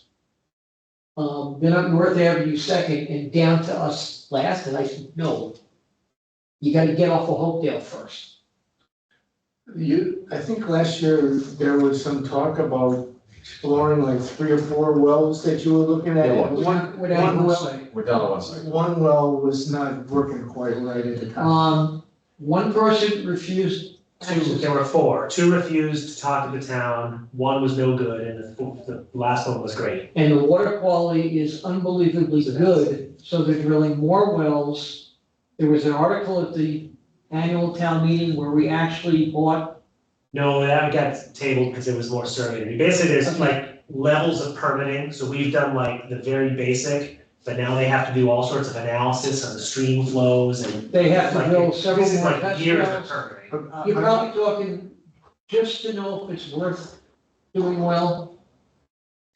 Then up North Avenue second and down to us last, and I said, no. You gotta get off of Hopedale first. I think last year there was some talk about exploring like 3 or 4 wells that you were looking at. Yeah, And We're down one one well- site. We're down to one second. One well was not working quite right at the time. One person refused two, access. there were 4. 2 refused to talk to the town, 1 was no good, and the last one was great. And the water quality is unbelievably good, so they're drilling more wells. There was an article at the annual town meeting where we actually bought, No, that got tabled because it was more survey. Basically, there's like levels of permitting, so we've done like the very basic, but now they have to do all sorts of analysis on the stream flows and. they have to like, drill several this is more like test years of wells. permitting. But You're probably talking, just to know if it's worth doing well,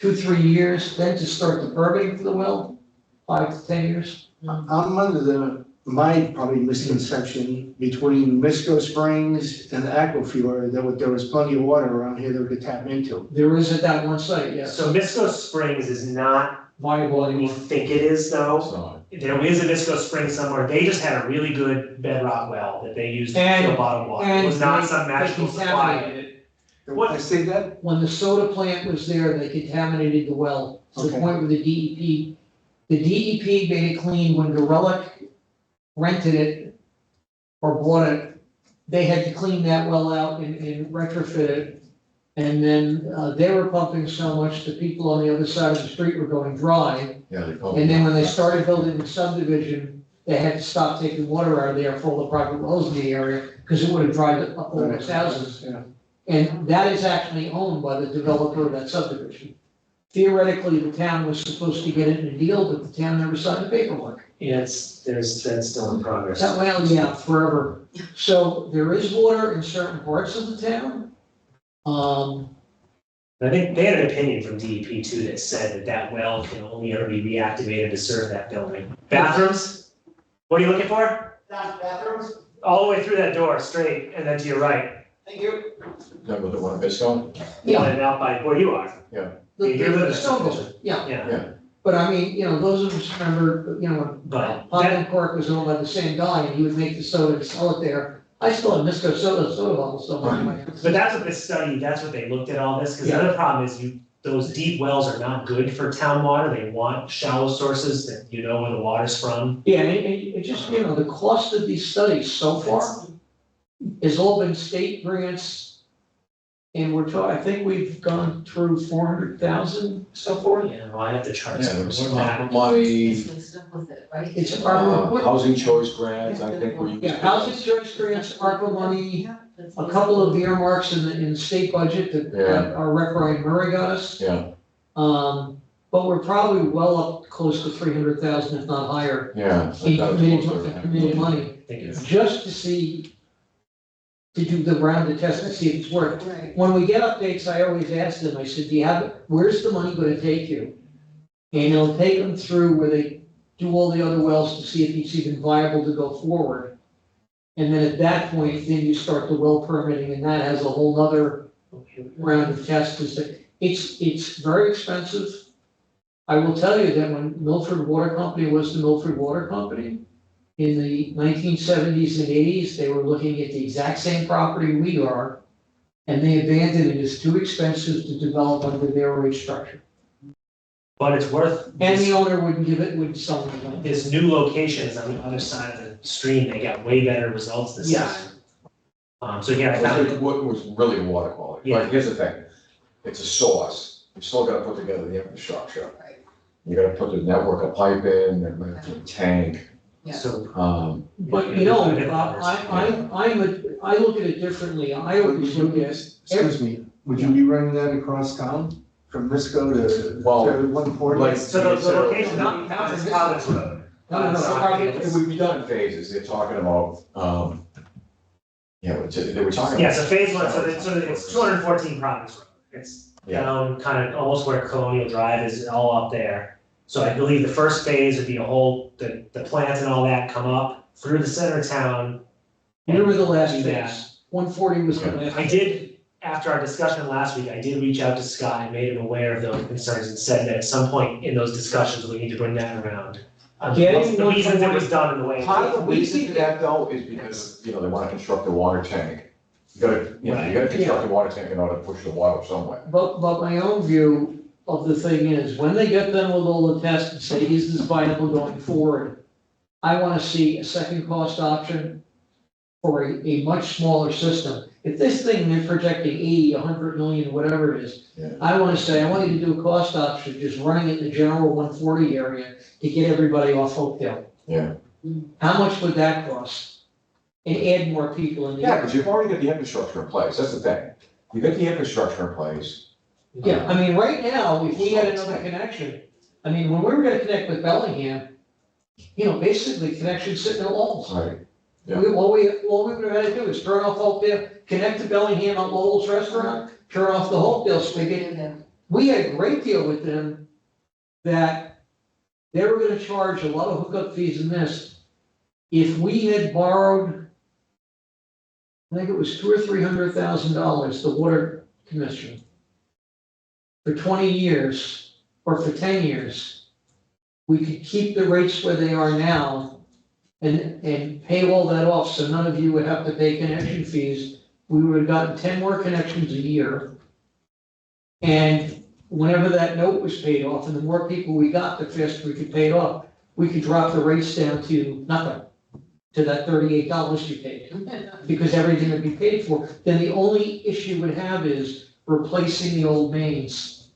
2-3 years, then to start the permitting for the well, 5 to 10 years. I'm under my probably misconception between Misco Springs and Aquifer, that there was plenty of water around here that we could tap into. There is at that one site, yes, So Misco Springs is not viable what we anymore. think it is It's though. not. There is a Misco Springs somewhere. They just had a really good bedrock well that they used to And- fill bottled water. It And was not they- some they magical supply. contaminated it. What- I say that? When the soda plant was there, they contaminated the well, to the Okay. point where the DEP made it clean when Gorelick rented it or bought it. They had to clean that well out and retrofit it. And then, they were pumping so much that people on the other side of the street were going dry. Yeah, they call And then when they started building the subdivision, they had to stop taking water out of there for all the private wells in the area, because it would have dried up all those houses. Yeah. And that is actually owned by the developer of that subdivision. Theoretically, the town was supposed to get it in a deal, but the town never signed the paperwork. Yeah, that's still in progress. Well, yeah, forever. So there is water in certain parts of the town. I think they had an opinion from DEP too that said that well can only ever be reactivated to serve that building. Bathrooms? What are you looking for? Bathrooms? All the way through that door, straight, and then to your right. Thank you. Remember the one in Biscone? Yeah. And out by where you are. The stone building, yeah. Yeah, But I mean, those of us remember, when but Pond Park was owned by the same guy, and he would make the soda and sell it there. I still have Misco soda bottles somewhere in my house. But that's what this study, that's what they looked at all this, because the other problem is those deep wells are not good for town water. They want shallow sources that you know where the water's from. Yeah, and it just, the cost of these studies so far has all been state grants. And I think we've gone through 400,000 so far. Yeah, well, I have the charts. Yeah, there was for some that. money, Stuck with it, right? It's ARPA, housing choice grants, I think were used. yeah, housing choice grants, ARPA money, Yeah, that's a couple of earmarks in the state budget that Yeah. our Rep. Ryan Murray got us. Yeah, But we're probably well up close to 300,000, if not higher, yeah. in That was committed closer, yeah. committed money, I think it's- just to do the round of tests to see if it's worked. Right. When we get updates, I always ask them, I said, where's the money gonna take you? And it'll take them through where they do all the other wells to see if it's even viable to go forward. And then at that point, then you start the well permitting, and that has a whole nother round of tests. It's very expensive. I will tell you that when Milford Water Company was the Milford Water Company, in the 1970s and 80s, they were looking at the exact same property we are, and they abandoned it as too expensive to develop under their rate structure. But it's worth. And the owner wouldn't sell it. Again. This new location is on the other side of the stream. They got way better results this Yes. time. So again, I found. What was really water quality, Yeah. but here's the thing, it's a source, you still gotta put together the infrastructure. Right. You gotta put the network of pipe in, then you have to tank, Yeah. So. But I look at it differently. I always look at, Excuse me, would you be running that across town from Misco to Well, 140? like- So the location Not- not is Collins Road. no, it would be done in phases, they're talking about, they were talking. Yeah, about- so phase one, so it's 214 Province Road. It's Yeah. down kind of almost where Colonial Drive is, all up there. So I believe the first phase would be the plants and all that come up through the center of town. we were the last Do that. phase. 140 was the last. I did, after our discussion last week, I did reach out to Scott and made him aware of those concerns and said that at some point in those discussions, we need to bring that around. Getting The reasons it was done in the way. Part of the reason for that though is because, they wanna construct a water tank. You gotta construct a water tank in order to push the water somewhere. But my own view of the thing is, when they get done with all the tests and say, is this viable going forward? I wanna see a second cost option for a much smaller system. If this thing, they're projecting 80, 100 million, whatever it is, Yeah. I want you to do a cost option, just running it in the general 140 area to get everybody off Hopedale. Yeah. How much would that cost? And add more people in the Yeah, area. because you've already got the infrastructure in place, that's the thing. You got the infrastructure in place. Yeah, I mean, right now, if we had another connection, when we were gonna connect with Bellingham, basically connection sitting at Lowell's. Right. Yeah. All we would have had to do is turn off Hopedale, connect to Bellingham at Lowell's Restaurant, turn off the Hopedale spigot. We had a great deal with them that they were gonna charge a lot of hookup fees in this. If we had borrowed, I think it was $200,000 or $300,000, the water commission, for 20 years, or for 10 years, we could keep the rates where they are now and pay all that off, so none of you would have to pay connection fees. We would have gotten 10 more connections a year. And whenever that note was paid off, and the more people we got, the faster we could pay it off. We could drop the rates down to nothing, to that $38 you paid, because everything would be paid for. Then the only issue we'd have is, replacing the old mains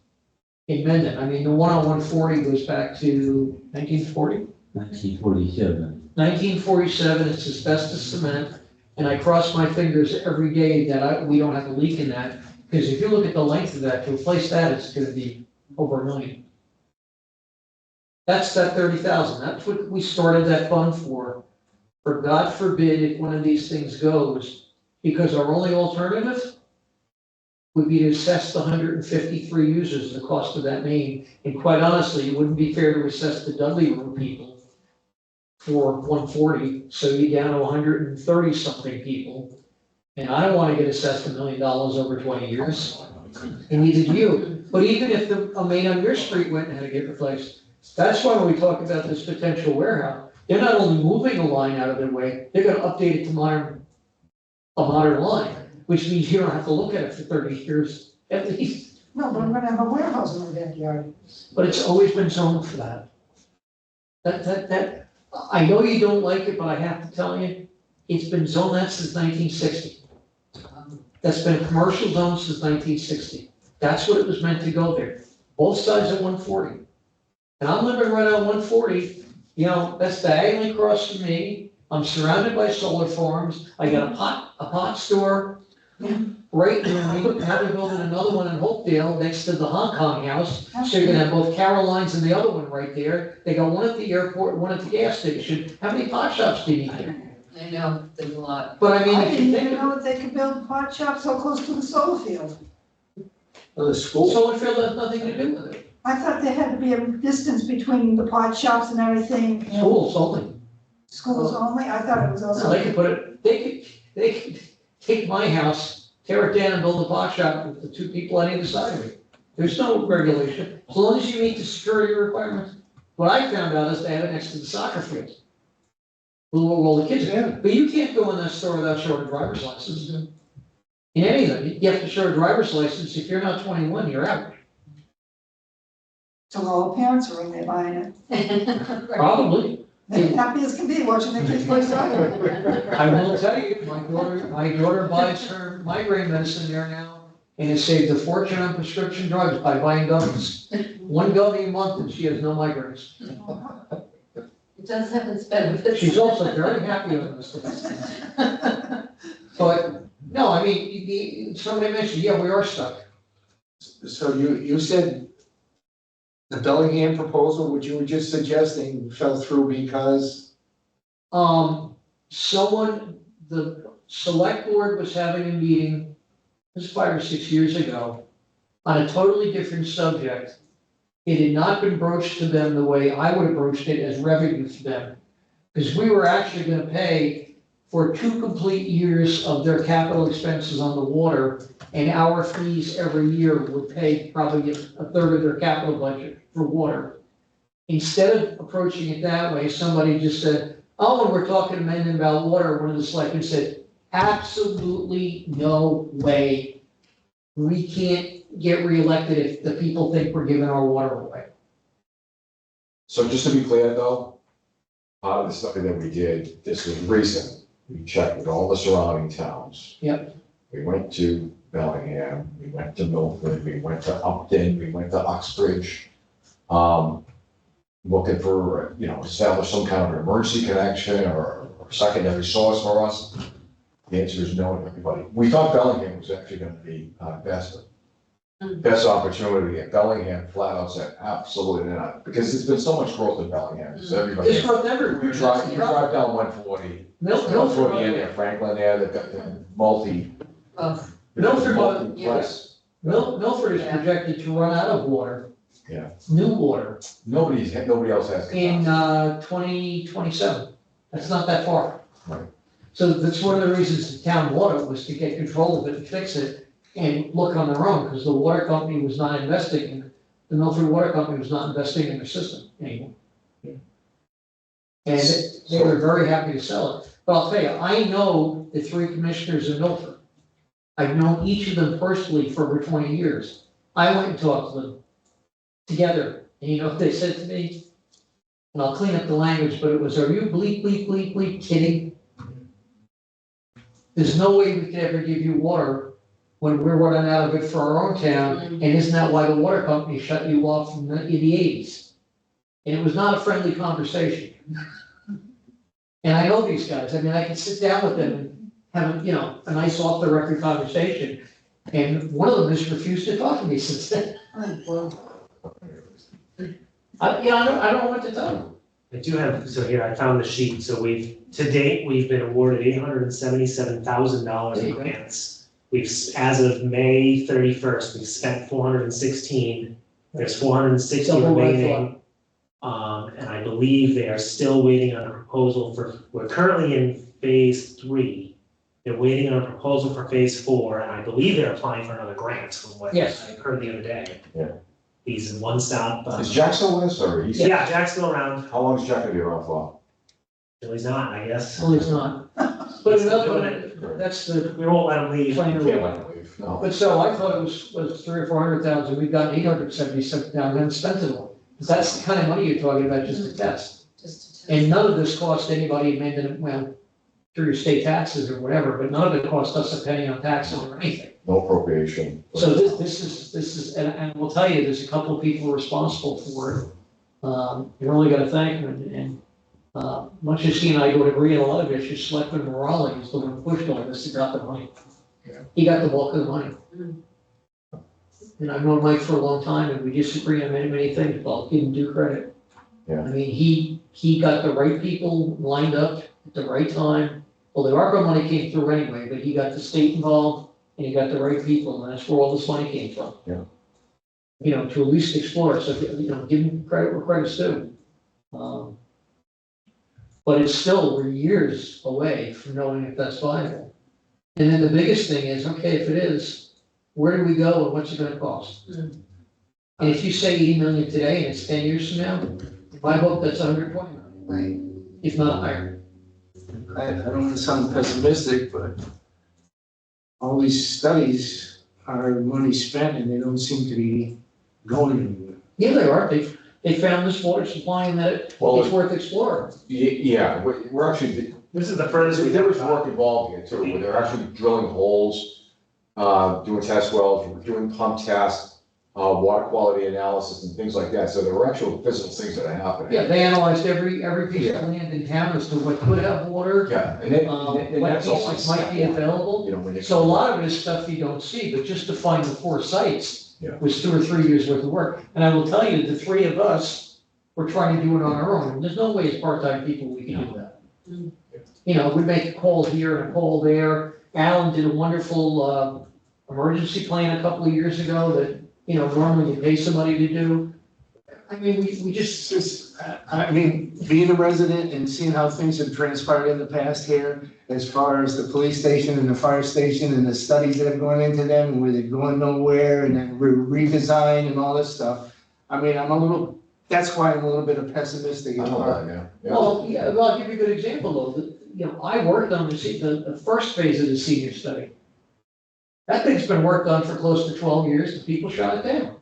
in Mendon. I mean, the one on 140 goes back to 1940? 1947. 1947, it's asbestos cement, and I cross my fingers every day that we don't have a leak in that, because if you look at the length of that, to replace that, it's gonna be over $1 million. That's that 30,000, that's what we started that fund for God forbid if one of these things goes, because our only alternative would be to assess the 153 users the cost of that main, and quite honestly, it wouldn't be fair to assess the Dudley Road people for 140, so you're down to 130 something people. And I don't wanna get assessed $1 million over 20 years, and neither do you. But even if a main on your street went and had to get replaced, that's why when we talk about this potential warehouse, they're not only moving a line out of their way, they're gonna update it to a modern line, which means you don't have to look at it for 30 years at least. No, but I'm gonna have a warehouse in my backyard. But it's always been zoned for that. I know you don't like it, but I have to tell you, it's been zoned that since 1960. That's been a commercial zone since 1960. That's what it was meant to go there, both sides of 140. And I'm living right on 140, you know, that's diagonally across from me. I'm surrounded by solar farms. I got a pot store right near me. Now they're building another one in Hopedale next to the Hong Kong house. So you're gonna have both Caroline's and the other one right there. They got one at the airport, one at the gas station. How many pot shops do you need there? I know, there's a lot. But I mean, I if didn't you even think know that they could build pot shops so close to the solar field. The school, solar field has nothing to do with it. I thought there had to be a distance between the pot shops and everything. Schools only. Schools only, I thought it was No, also. they could put it, they could take my house, tear it down and build a pot shop with the two people on either side of it. There's no regulation, as long as you meet the security requirements. What I found out is they have it next to the soccer field. Well, the kids, but you can't go in that store without showing a driver's license. In any of them, you have to show a driver's license, if you're not 21, you're out. So all the parents are in there buying it. Probably. They're happy as can be watching their kids play soccer. I will tell you, my daughter buys her migraine medicine there now, and has saved a fortune on prescription drugs by buying gummies. One gummy a month and she has no migraines. It does have its benefits. She's also very happy with this. But, no, I mean, somebody mentioned, yeah, we are stuck. so you said the Bellingham proposal, which you were just suggesting, fell through because, The select board was having a meeting, this was 5 or 6 years ago, on a totally different subject. It had not been broached to them the way I would have broached it as revenue for them. Because we were actually gonna pay for 2 complete years of their capital expenses on the water, and our fees every year would pay probably a third of their capital budget for water. Instead of approaching it that way, somebody just said, oh, and we're talking to Mendon about water, one of the selectmen said, absolutely no way. We can't get reelected if the people think we're giving our water away. So just to be clear though, part of the study that we did, this was recent, we checked with all the surrounding towns. Yep. We went to Bellingham, we went to Milford, we went to Upton, we went to Uxbridge. Looking for, establish some kind of an emergency connection or secondary source for us. The answer is no to everybody. We thought Bellingham was actually gonna be best opportunity, and Bellingham flat out said absolutely not, because there's been so much growth in Bellingham, so everybody. It's growth everywhere. You drive down 140, Milford, the end of Franklin there, they've got the multi. Milford, Yes. Milford is projected to run out of water. Yeah. New water Nobody else has. in 2027. That's not that far. Right. So that's one of the reasons the town water was to get control of it and fix it and look on their own, because the water company was not investing the Milford Water Company was not investing in their system anymore. And they were very happy to sell it. But I'll tell you, I know the 3 commissioners in Milford. I've known each of them personally for over 20 years. I went and talked to them together, and you know what they said to me? And I'll clean up the language, but it was, are you bleep kidding? There's no way we could ever give you water when we're running out of it for our own town, and isn't that why the water company shut you off in the eighties? And it was not a friendly conversation. And I know these guys, I mean, I can sit down with them and have, a nice off-the-record conversation, and one of them has refused to talk to me since then. I don't know what to tell them. I do have, so here, I found the sheet, so to date, we've been awarded $877,000 There you in go. grants. As of May 31st, we've spent 416, there's 460 Double what I remaining. And I believe they are still waiting on a proposal we're currently in phase 3. They're waiting on a proposal for phase 4, and I believe they're applying for another grant from what Yes. I heard the other day. Yeah. He's in one stop. Is Jack still with us, or he's, Yeah, Jack's still around. how long is Jack gonna be around for? No, he's not, I guess. Well, it's not. But that's the We won't let him leave. plan. Can't let him leave, no. But so I thought it was 300,000 or 400,000, we've got 877,000, haven't spent it all. That's the kind of money you're talking about just to test. Just to And none of this cost anybody in Mendon, well, through your state taxes or whatever, but none of it cost us a penny on taxes or anything. No appropriation. So this is, and we'll tell you, there's a couple of people responsible for it. You really gotta thank them, and much as he and I would agree on a lot of issues, Selectman Morale is the one who pushed all this, he got the money. He got the bulk of the money. And I've known Mike for a long time, and we disagree on many, many things, but I'll give him due credit. Yeah. I mean, he got the right people lined up at the right time. Well, the ARPA money came through anyway, but he got the state involved, and he got the right people, and that's where all this money came from. Yeah. To at least explore, so, give him credit where credit's due. But it's still, we're years away from knowing if that's viable. And then the biggest thing is, okay, if it is, where do we go and what's it gonna cost? And if you say 80 million today and it's 10 years from now, I hope that's 120 million, Right. if not higher. I don't want to sound pessimistic, but all these studies are money spent and they don't seem to be going anywhere. Yeah, they are, they found this water supply and that it's Well, worth exploring. yeah, we're actually, This is the furthest we there was got. work involved in it too, where they're actually drilling holes, doing test wells, doing pump tests, water quality analysis and things like that, so there were actual physical things that are happening. Yeah, they analyzed every piece of land in town as to what could have water, Yeah, and what that's all. pieces might be available. When they. So a lot of it is stuff you don't see, but just to find the 4 sites Yeah. was 2 or 3 years worth of work. And I will tell you, the 3 of us were trying to do it on our own. There's no way as part-time people we can do that. We make a call here and a call there. Alan did a wonderful, emergency plan a couple of years ago that, normally you pay somebody to do. I mean, we just, Being a resident and seeing how things have transpired in the past here, as far as the police station and the fire station and the studies that have gone into them, and where they're going nowhere, and then redesign and all this stuff. That's why I'm a little bit pessimistic. I know that, yeah. well, I'll give you a good example though. I worked on the first phase of the senior study. That thing's been worked on for close to 12 years, the people shot it down.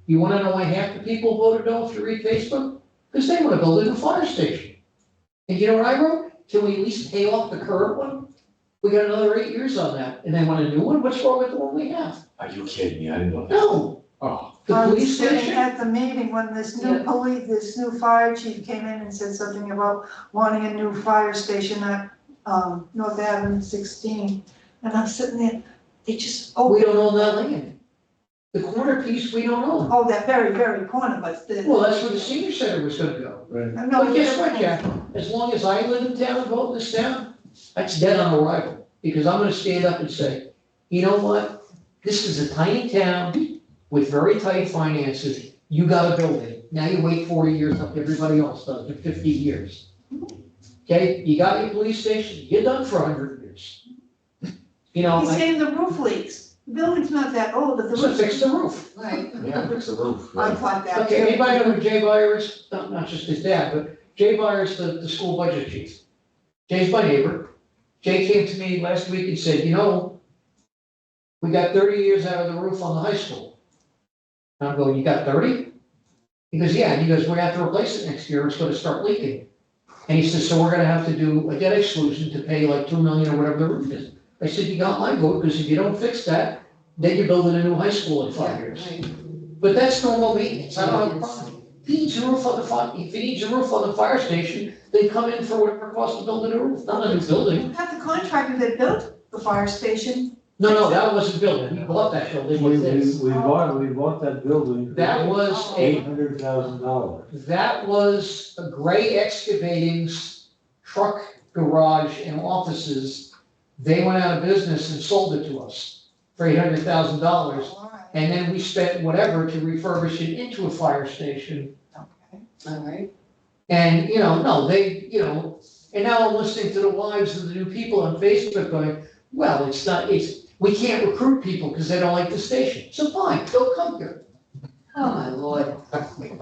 You wanna know why half the people voted no if you read Facebook? Because they wanna build a new fire station. And you know what I wrote? Can we at least pay off the current one? We got another 8 years on that, and they want a new one, what's wrong with the one we have? Are you kidding me? I didn't know that. No, Oh, the I was police sitting station, at the meeting when this new fire chief came in and said something about wanting a new fire station at, North Avenue 16. And I'm sitting there, they just, we don't own that land. The corner piece, we don't own. oh, that very, very corner, but the. Well, that's where the senior center was gonna go. Right. No, But guess what, Jack? As long as I live in town and vote in this town, that's dead on arrival. Because I'm gonna stand up and say, you know what? This is a tiny town with very tight finances. You got a building. Now you wait 40 years like everybody else does, or 50 years. Okay, you got your police station, you're done for 100 years. He's saying the roof leaks. The building's not that old, but the So roof. fix the roof. Right. yeah, fix the roof. I Yeah. thought that. Okay, anybody know who Jay Byer is? Not just his dad, but Jay Byer is the school budget chief. Jay's my neighbor. Jay came to me last week and said, we got 30 years out of the roof on the high school. And I'm going, you got 30? He goes, yeah. And he goes, we're gonna have to replace it next year. It's gonna start leaking. And he says, so we're gonna have to do a debt exclusion to pay like $2 million or whatever the roof is. I said, you got my vote, because if you don't fix that, then you're building a new high school in 5 Yeah, years. right. But that's normal maintenance, I don't have a problem. If he needs a roof on the if he needs a roof on the fire station, they come in for whatever it costs to build a new roof, not a new building. Have the contractor that built the fire station. No, that wasn't built, we bought that building We, with this. we bought that building. That was $800,000. That was a Gray Excavating's truck garage and offices. They went out of business and sold it to us for $800,000. All right. And then we spent whatever to refurbish it into a fire station. Okay. All right. And, no, and now I'm listening to the wives of the new people on Facebook going, well, we can't recruit people because they don't like the station. So fine, they'll come here. Oh, my Lord.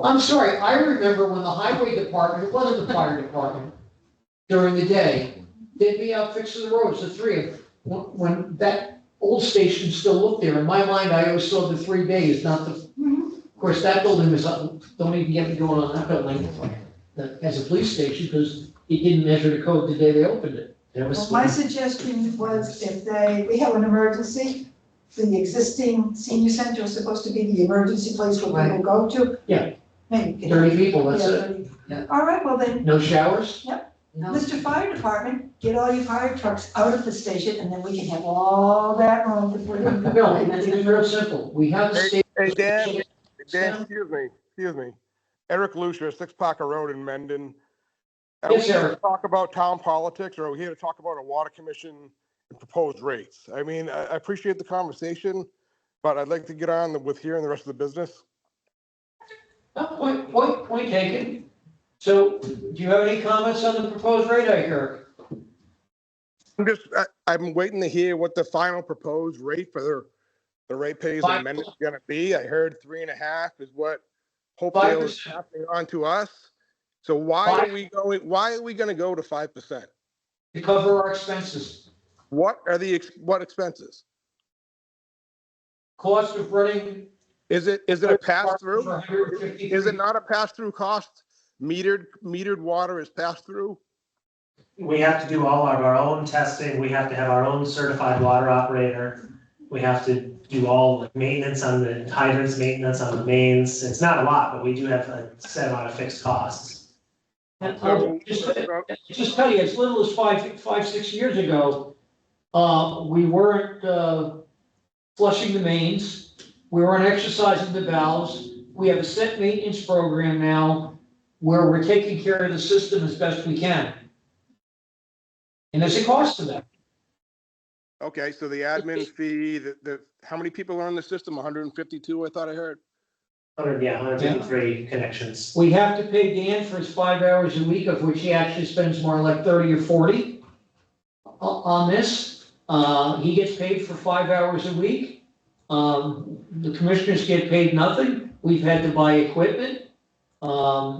I'm sorry, I remember when the highway department, it wasn't the fire department, during the day, they'd be out fixing the roads, the three of them. When that old station still looked there, in my mind, I always saw the 3 bays, not the, of course, that building was up, don't even get me going on that building as a police station, because it didn't measure the code the day they opened it. Well, my suggestion was if we have an emergency, the existing senior center is supposed to be the emergency place where people go to. Yeah. Maybe. 30 people, that's Yeah, it. 30. Yeah. All right, well then, No showers? No, Mr. Fire Department, get all your fire trucks out of the station and then we can have all that room to put in. No, it's real simple. We have the state. Hey, Dan, excuse me. Eric Lucia, 6 Parker Road in Mendon. Are Yes, we here Eric. to talk about town politics, or are we here to talk about a water commission and proposed rates? I mean, I appreciate the conversation, but I'd like to get on with hearing the rest of the business. Point taken. So, do you have any comments on the proposed rate, Eric? I'm waiting to hear what the final proposed rate for the ratepayers in Mendon is gonna be. I heard 3.5 is what Hopedale is 5%. passing on to us. So why are we gonna go to 5%? To cover our expenses. What are what expenses? Cost of running. Is it a pass-through? For 153. Is it not a pass-through cost? Metered water is pass-through? We have to do all of our own testing, we have to have our own certified water operator. We have to do all the maintenance on the hydrants, maintenance on the mains. It's not a lot, but we do have a set amount of fixed costs. And I'll just tell you, as little as 6 years ago, we weren't flushing the mains, we weren't exercising the valves. We have a set maintenance program now where we're taking care of the system as best we can. And there's a cost to that. Okay, so the admin fee, how many people are in the system? 152, I thought I heard. 153 connections. We have to pay Dan for his 5 hours a week, of which he actually spends more like 30 or 40 on this. He gets paid for 5 hours a week. The commissioners get paid nothing. We've had to buy equipment.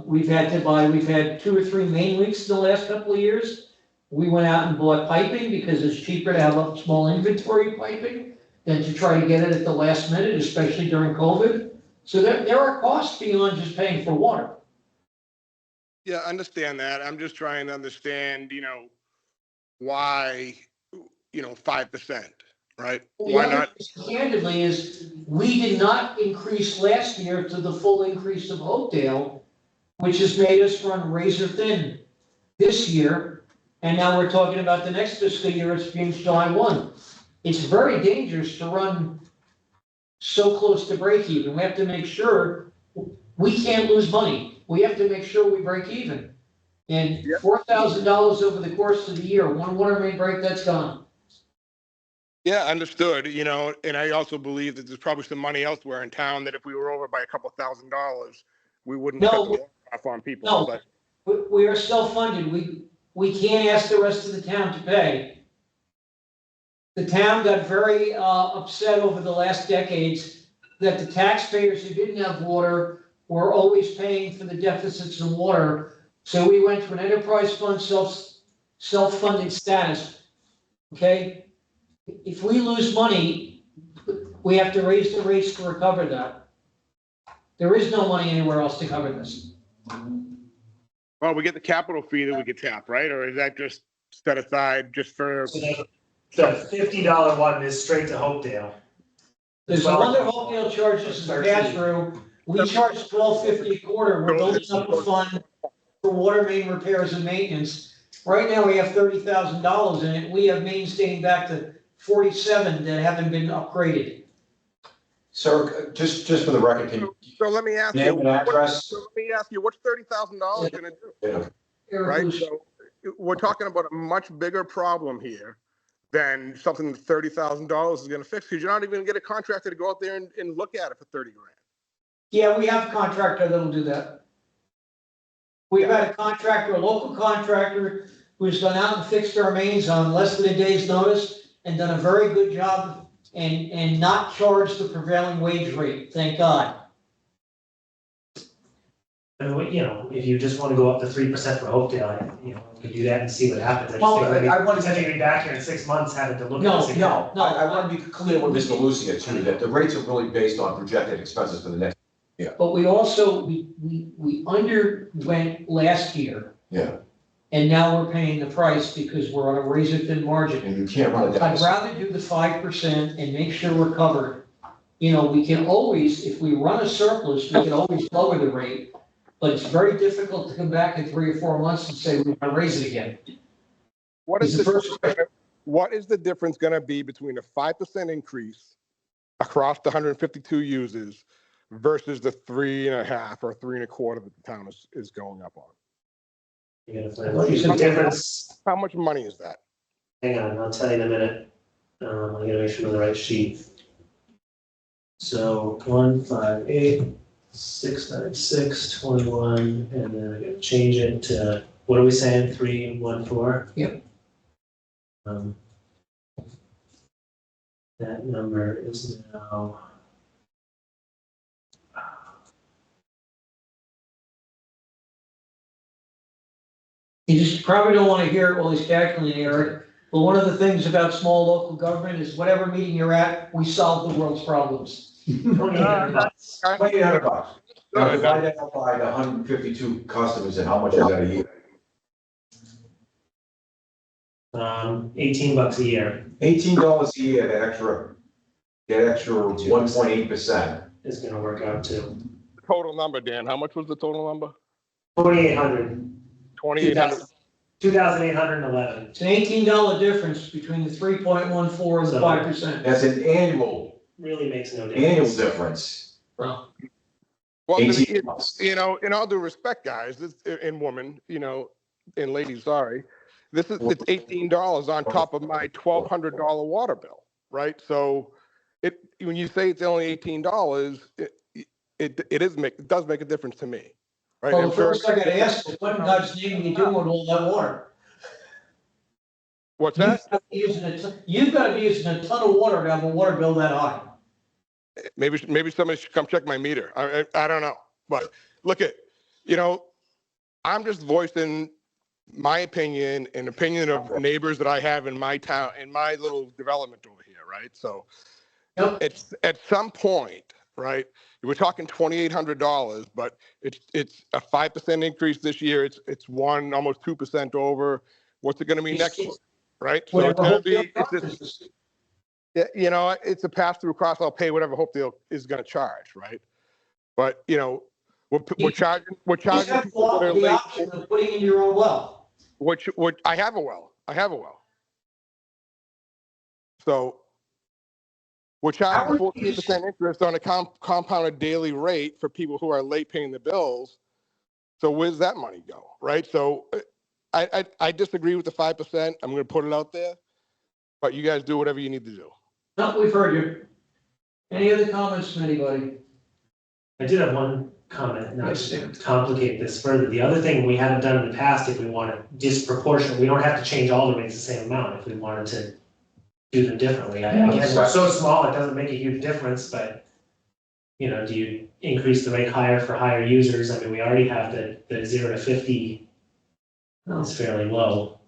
We've had 2 or 3 main leaks in the last couple of years. We went out and bought piping because it's cheaper to have a small inventory of piping than to try to get it at the last minute, especially during COVID. So there are costs beyond just paying for water. Yeah, I understand that. I'm just trying to understand, why, 5%, right? Why not? Candidly is, we did not increase last year to the full increase of Hopedale, which has made us run razor thin this year. And now we're talking about the next fiscal year, it's being July 1. It's very dangerous to run so close to break even. We have to make sure we can't lose money. We have to make sure we break even. And $4,000 over the course of the year, one water main break, that's gone. Yeah, understood, and I also believe that there's probably some money elsewhere in town that if we were over by a couple $1,000, we wouldn't cut the water off on people. No, but we are self-funded. We can't ask the rest of the town to pay. The town got very upset over the last decades that the taxpayers who didn't have water were always paying for the deficits in water. So we went to an enterprise fund self-funded status. Okay? If we lose money, we have to raise the rates to recover that. There is no money anywhere else to cover this. well, we get the capital fee that we could tap, right? Or is that just set aside just for? So the $50 one is straight to Hopedale. There's the one that Hopedale charges as a pass-through. We charge $12.50 a quarter. We're building up a fund for water main repairs and maintenance. Right now, we have $30,000 in it. We have mains dating back to 47 that haven't been upgraded. Sir, just for the record, can you? So let me ask you. Name and address. So let me ask you, what's $30,000 gonna do? Yeah. Right, so we're talking about a much bigger problem here than something that $30,000 is gonna fix, because you're not even gonna get a contractor to go out there and look at it for 30 grand. Yeah, we have a contractor that'll do that. We've had a contractor, a local contractor, who's gone out and fixed our mains on less than a day's notice and done a very good job and not charged the prevailing wage rate, thank God. And if you just wanna go up to 3% for Hopedale, you could do that and see what happens. I just Well, think I want to Potentially be back here in 6 months having to look at No, this again. No, I want to be clear with Mr. Lucia too, that the rates are really based on projected expenses for the next. But we also, we underwent last year. Yeah. And now we're paying the price because we're on a razor thin margin. And you can't run a I'd deficit. rather do the 5% and make sure we're covered. We can always, if we run a surplus, we can always lower the rate. But it's very difficult to come back in 3 or 4 months and say we're gonna raise it again. What is Is the first what is the difference gonna be between a 5% increase across the 152 users versus the 3.5 or 3.25 that the town is going up on? You're gonna find out the difference. How much money is that? Hang on, I'll tell you in a minute. I'm gonna make sure I'm on the right sheet. So 158, 696, 21, and then I'm gonna change it to, what are we saying, 314? Yep. That number is now. You just probably don't want to hear it while he's calculating, Eric. But one of the things about small local government is whatever meeting you're at, we solve the world's problems. $2,800. Now divide that up by the 152 customers, and how much is that a year? $18 a year $18 a year, that extra 1.8%. is gonna work out to Total number, Dan, how much was the total number? 2,800. 2,800. 2,811. It's an $18 difference between the 3.14 and the 5%. That's an annual Really makes no difference. difference. Well, $18. in all due respect, guys, and women, and ladies, sorry, it's $18 on top of my $1,200 water bill, right? So when you say it's only $18, it does make a difference to me, right? Well, I'm sure- first I gotta ask, what in God's name are you doing with all that water? What's that? You've gotta be using a ton of water to have a water bill that high. Maybe somebody should come check my meter. I don't know, but look I'm just voicing my opinion and opinion of neighbors that I have in my town, in my little development over here, right? So it's at some point, right? We're talking $2,800, but it's a 5% increase this year. It's almost 2% over. What's it going to be next year, right? So it's going to be, it's a pass through cost. I'll pay whatever Hopedale is going to charge, right? But we're charging You just have people that are the late. option of putting in your own well. Which I have a well. So we're charging 14% interest on a compounded daily rate for people who are late paying the bills. So where's that money go, right? So I disagree with the 5%. I'm going to put it out there, but you guys do whatever you need to do. No, we've heard you. Any other comments from anybody? I did have one comment, not to complicate this further. The other thing we haven't done in the past, if we want to disproportionate, we don't have to change all the rates the same amount if we wanted to do them differently. Again, we're so small, it doesn't make a huge difference, but do you increase the rate higher for higher users? I mean, we already have the 0 to 50 is fairly low,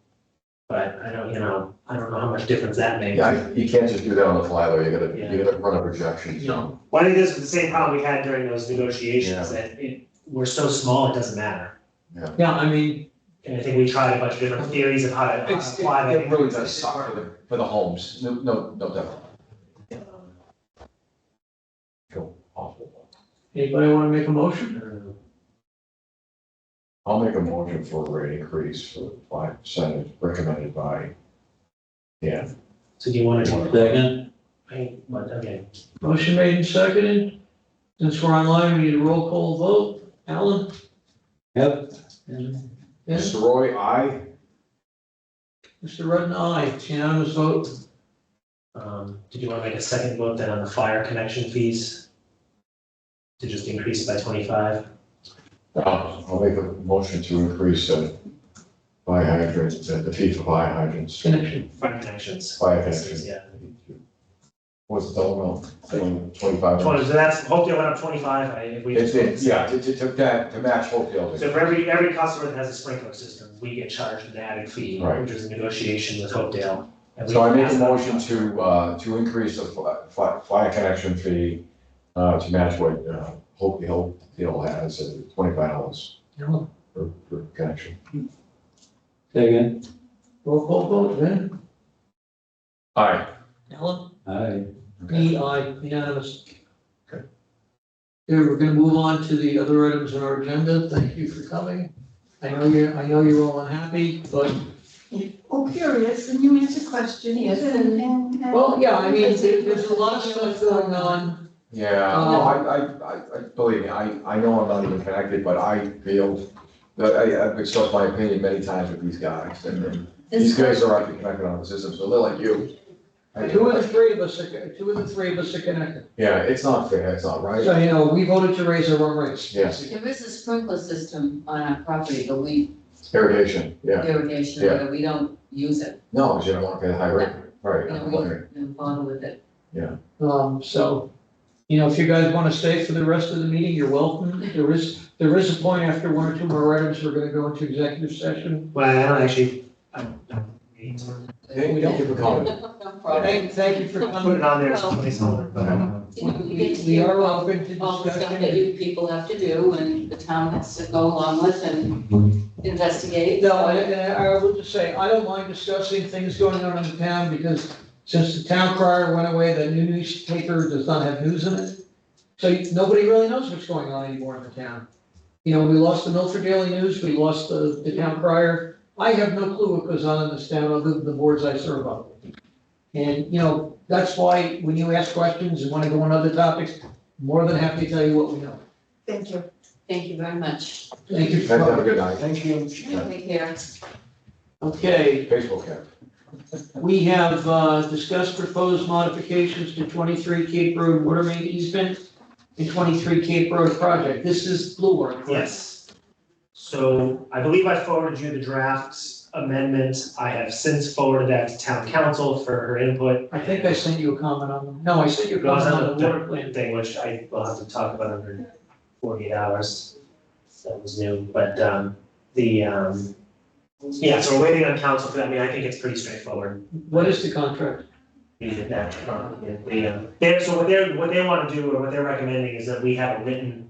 but I don't know how much difference that makes. Yeah, you can't just do that on the fly though. You gotta run a projection. No. Well, I think this is the same problem we had during those negotiations, that we're so small, it doesn't matter. Yeah, I mean, And I think we tried a bunch of different theories of how to apply that. It really does suck for the homes, no doubt. Anybody want to make a motion? I'll make a motion for a rate increase for 5% recommended by, yeah. So do you want to do Second? okay. Motion made and seconded. Since we're online, we need a roll call vote. Alan? Yep. And Mr. Roy, aye. Mr. Rudden, aye. It's unanimous vote. Did you want to make a second vote then on the fire connection fees? To just increase it by 25? I'll make a motion to increase fire hydrants, the fee for fire hydrants. Connection. Fire connections. Fire connections. Yeah. What's the total amount? 25. 20, so that's, Hopedale went up 25, if we. Yeah, to match Hopedale. So for every customer that has a sprinkler system, we get charged an added fee, Right. which is a negotiation with Hopedale. And we So I make a pass that on motion to increase the fire connection fee to match what Hopedale has at $25 per connection. Second? Roll call vote, Ben? Aye. Alan? Aye. Me, aye, unanimous. Okay, we're gonna move on to the other items on our agenda. Thank you for coming. I know you're all unhappy, but, Oh, curious, and you answer questions. Yes. And. well, yeah, I mean, there's a lot of stuff going on. Yeah, no, I believe me, I know I'm not even connected, but I feel that I've expressed my opinion many times with these guys, and these guys are actually connected on the system, so they're like you. Two of the three of us are connected. Yeah, it's not fair, it's not right. So, we voted to raise our own rates. Yes, There is a sprinkler system on our property, but we, irrigation, yeah. irrigation, Yeah. but we don't use it. No, because you don't want to pay a high rate, right, You know, I'm we wondering. don't bother with it. So, if you guys want to stay for the rest of the meeting, you're welcome. There is a point after one or two more items, we're gonna go into executive session. Well, I don't actually, Hey, thank you for coming. No problem. Thank you for put it coming. on there as a placeholder, but, You know, you get to We are hear open to all the stuff that discussion. you people have to do and the town has to go along with and investigate. No, and I will just say, I don't mind discussing things going on in the town because since the town crier went away, the new newspaper does not have news in it. So nobody really knows what's going on anymore in the town. We lost the Milford Daily News, we lost the town crier. I have no clue what goes on in this town other than the boards I serve on. And, that's why when you ask questions and want to go on other topics, I'm more than happy to tell you what we know. Thank you. Thank you very much. Thank you Guys, for have a coming. good night. Thank you. Take care. Okay, Facebook cap. we have discussed proposed modifications to 23 Cape Road water main easement and 23 Cape Road project. This is Blue Water, correct? yes. So I believe I forwarded you the draft amendment. I have since forwarded that to town council for her input. I think I sent you a comment on them. No, I sent you a It was comment on on the water plan. thing, which I will have to talk about under 48 hours. That was new, but, yeah, so we're waiting on council for that. I mean, I think it's pretty straightforward. What is the contract? So what they want to do, or what they're recommending is that we have a written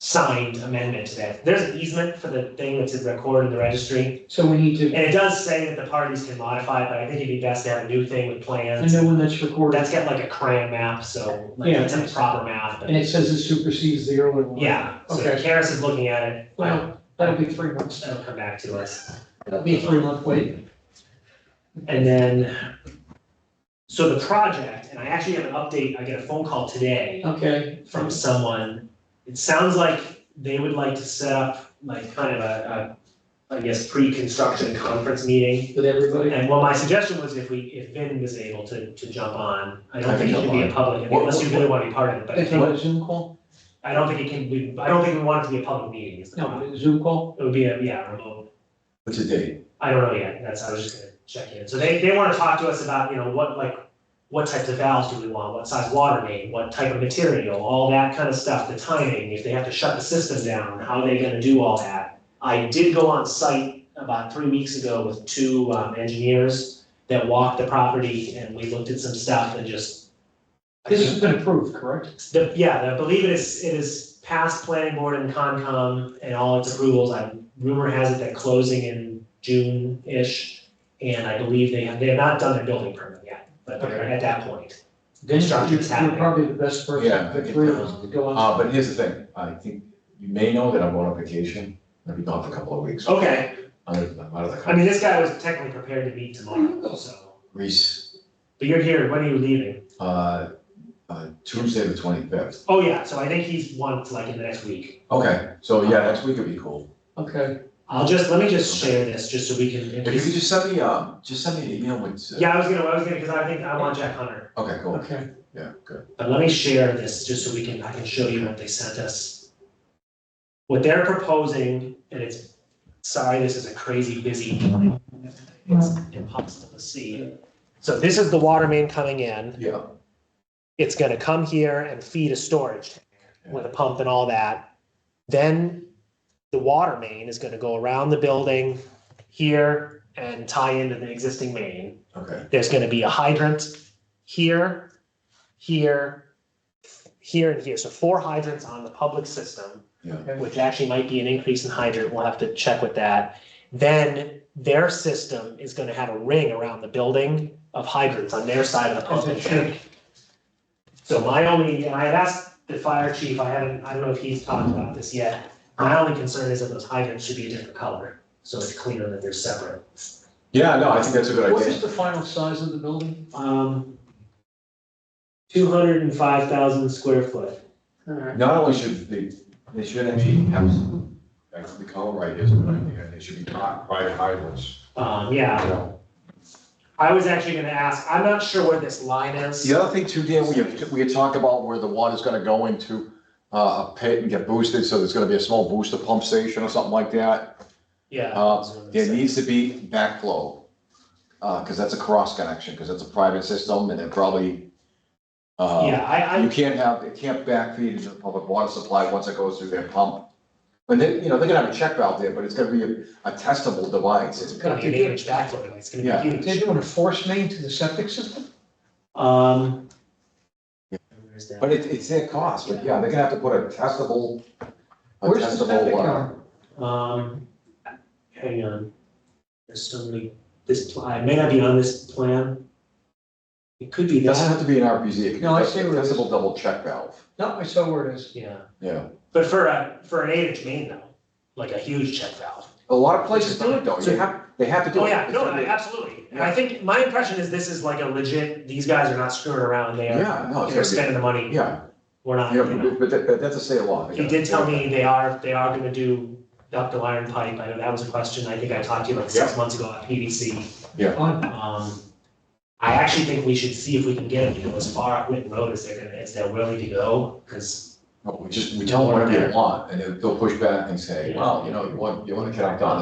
signed amendment to that. There's an easement for the thing that's recorded in the registry, So we need and to, it does say that the parties can modify it, but I think it'd be best to have a new thing with I plans. know when that's recorded, That's got like a crayon map, so like Yeah. it's a proper map, and but it says it supersedes the earlier one. yeah, so Okay. Karis is looking at it. Well, that'll be 3 months. That'll come back to us. That'll be a 3-month wait. And then, so the project, and I actually have an update, I get a phone call today Okay, from someone. It sounds like they would like to set up like kind of I guess, pre-construction conference meeting. with everybody. And well, my suggestion was if Vin was able to jump on, I don't think it should be a public, unless you really want to be part of it, but I It's not think, a Zoom call? I don't think it can be, I don't think we want it to be a public meeting, is the No, problem. a Zoom call? It would be remote. What's the date? I don't know yet, I was just gonna check in. So they wanna talk to us about, what types of valves do we want, what size water main, what type of material, all that kind of stuff, the timing, if they have to shut the system down, how are they gonna do all that? I did go on site about 3 weeks ago with two engineers that walked the property, and we looked at some stuff and just. This has been approved, correct? I believe it is past planning board and Concom and all its approvals. Rumor has it that closing in June-ish, and I believe they have not done their building permit yet, but they're at that point. Then construction is you're happening. probably the best person, Yeah, the three of us to go on. But here's the thing, I think you may know that I'm going on vacation, I'll be gone for a couple of weeks. Okay, I'm out of the I country. mean, this guy was technically prepared to meet tomorrow, so, Greece, but you're here, when are you leaving? Tuesday the 25th. Oh, yeah, so I think he's one, like, in the next week. Okay, so yeah, next week would be cool. Okay. Let me just share this, just so we can. If you could just send me an email with. Yeah, I was gonna, because I think I want Jack Hunter, Okay, cool, Okay. yeah, good. but let me share this, just so I can show you what they sent us. What they're proposing, and sorry, this is a crazy busy, it's impossible to see. So this is the water main coming in, Yeah, it's gonna come here and feed a storage tank with a pump and all that. Then the water main is gonna go around the building here and tie into the existing main. okay, There's gonna be a hydrant here, here, here, and here. So 4 hydrants on the public system, yeah, which actually might be an increase in hydrant. We'll have to check with that. Then their system is gonna have a ring around the building of hydrants on their side of the pump and tank. So I had asked the fire chief, I don't know if he's talked about this yet. My only concern is that those hydrants should be a different color, so it's cleaner that they're separate. yeah, no, I think that's a good What idea. is the final size of the building? 205,000 square foot. All right. Not only should they should actually have, the color right is a good idea, they should be private hydrants, Yeah, you know. I was actually gonna ask, I'm not sure where this line is. The other thing too, Dan, we had talked about where the water's gonna go into a pit and get boosted, so there's gonna be a small booster pump station or something like that. Yeah. There needs to be backflow, cause that's a cross connection, cause it's a private system and it probably, Yeah, you it can't backfeed into the public water supply once it goes through their pump. But they, they're gonna have a check valve there, but it's gonna be a testable device. it's gonna be an 8-inch backflow, it's Yeah. gonna be They're huge. doing a force main to the septic system? Where's that? But it's their cost, but yeah, they're gonna have to put a testable, Where's the septic going? Hang on. There's so many, it may not be on this plan. It could be It doesn't this, have to be an RPZ, it can be No, I a see what it is. testable double check valve, No, I saw where it is. yeah, yeah. but for an 8-inch main though, like a huge check valve. A lot of places do it though, So- they have to do it. Oh, yeah, It's no, gonna be- absolutely. And I think, my impression is this is like a legit, these guys are not screwing around, Yeah, no, it's they're gonna be, spending the money. yeah, We're not, yeah, you know. but that's a state law. He did tell me they are gonna do ductile iron pipe, I know that was a question, I think I talked to you like 6 months ago on PVC. I actually think we should see if we can get them to go as far up Whitten Road as they're willing to go, because. We tell them whatever they want, and they'll push back and say, well, you want to connect on,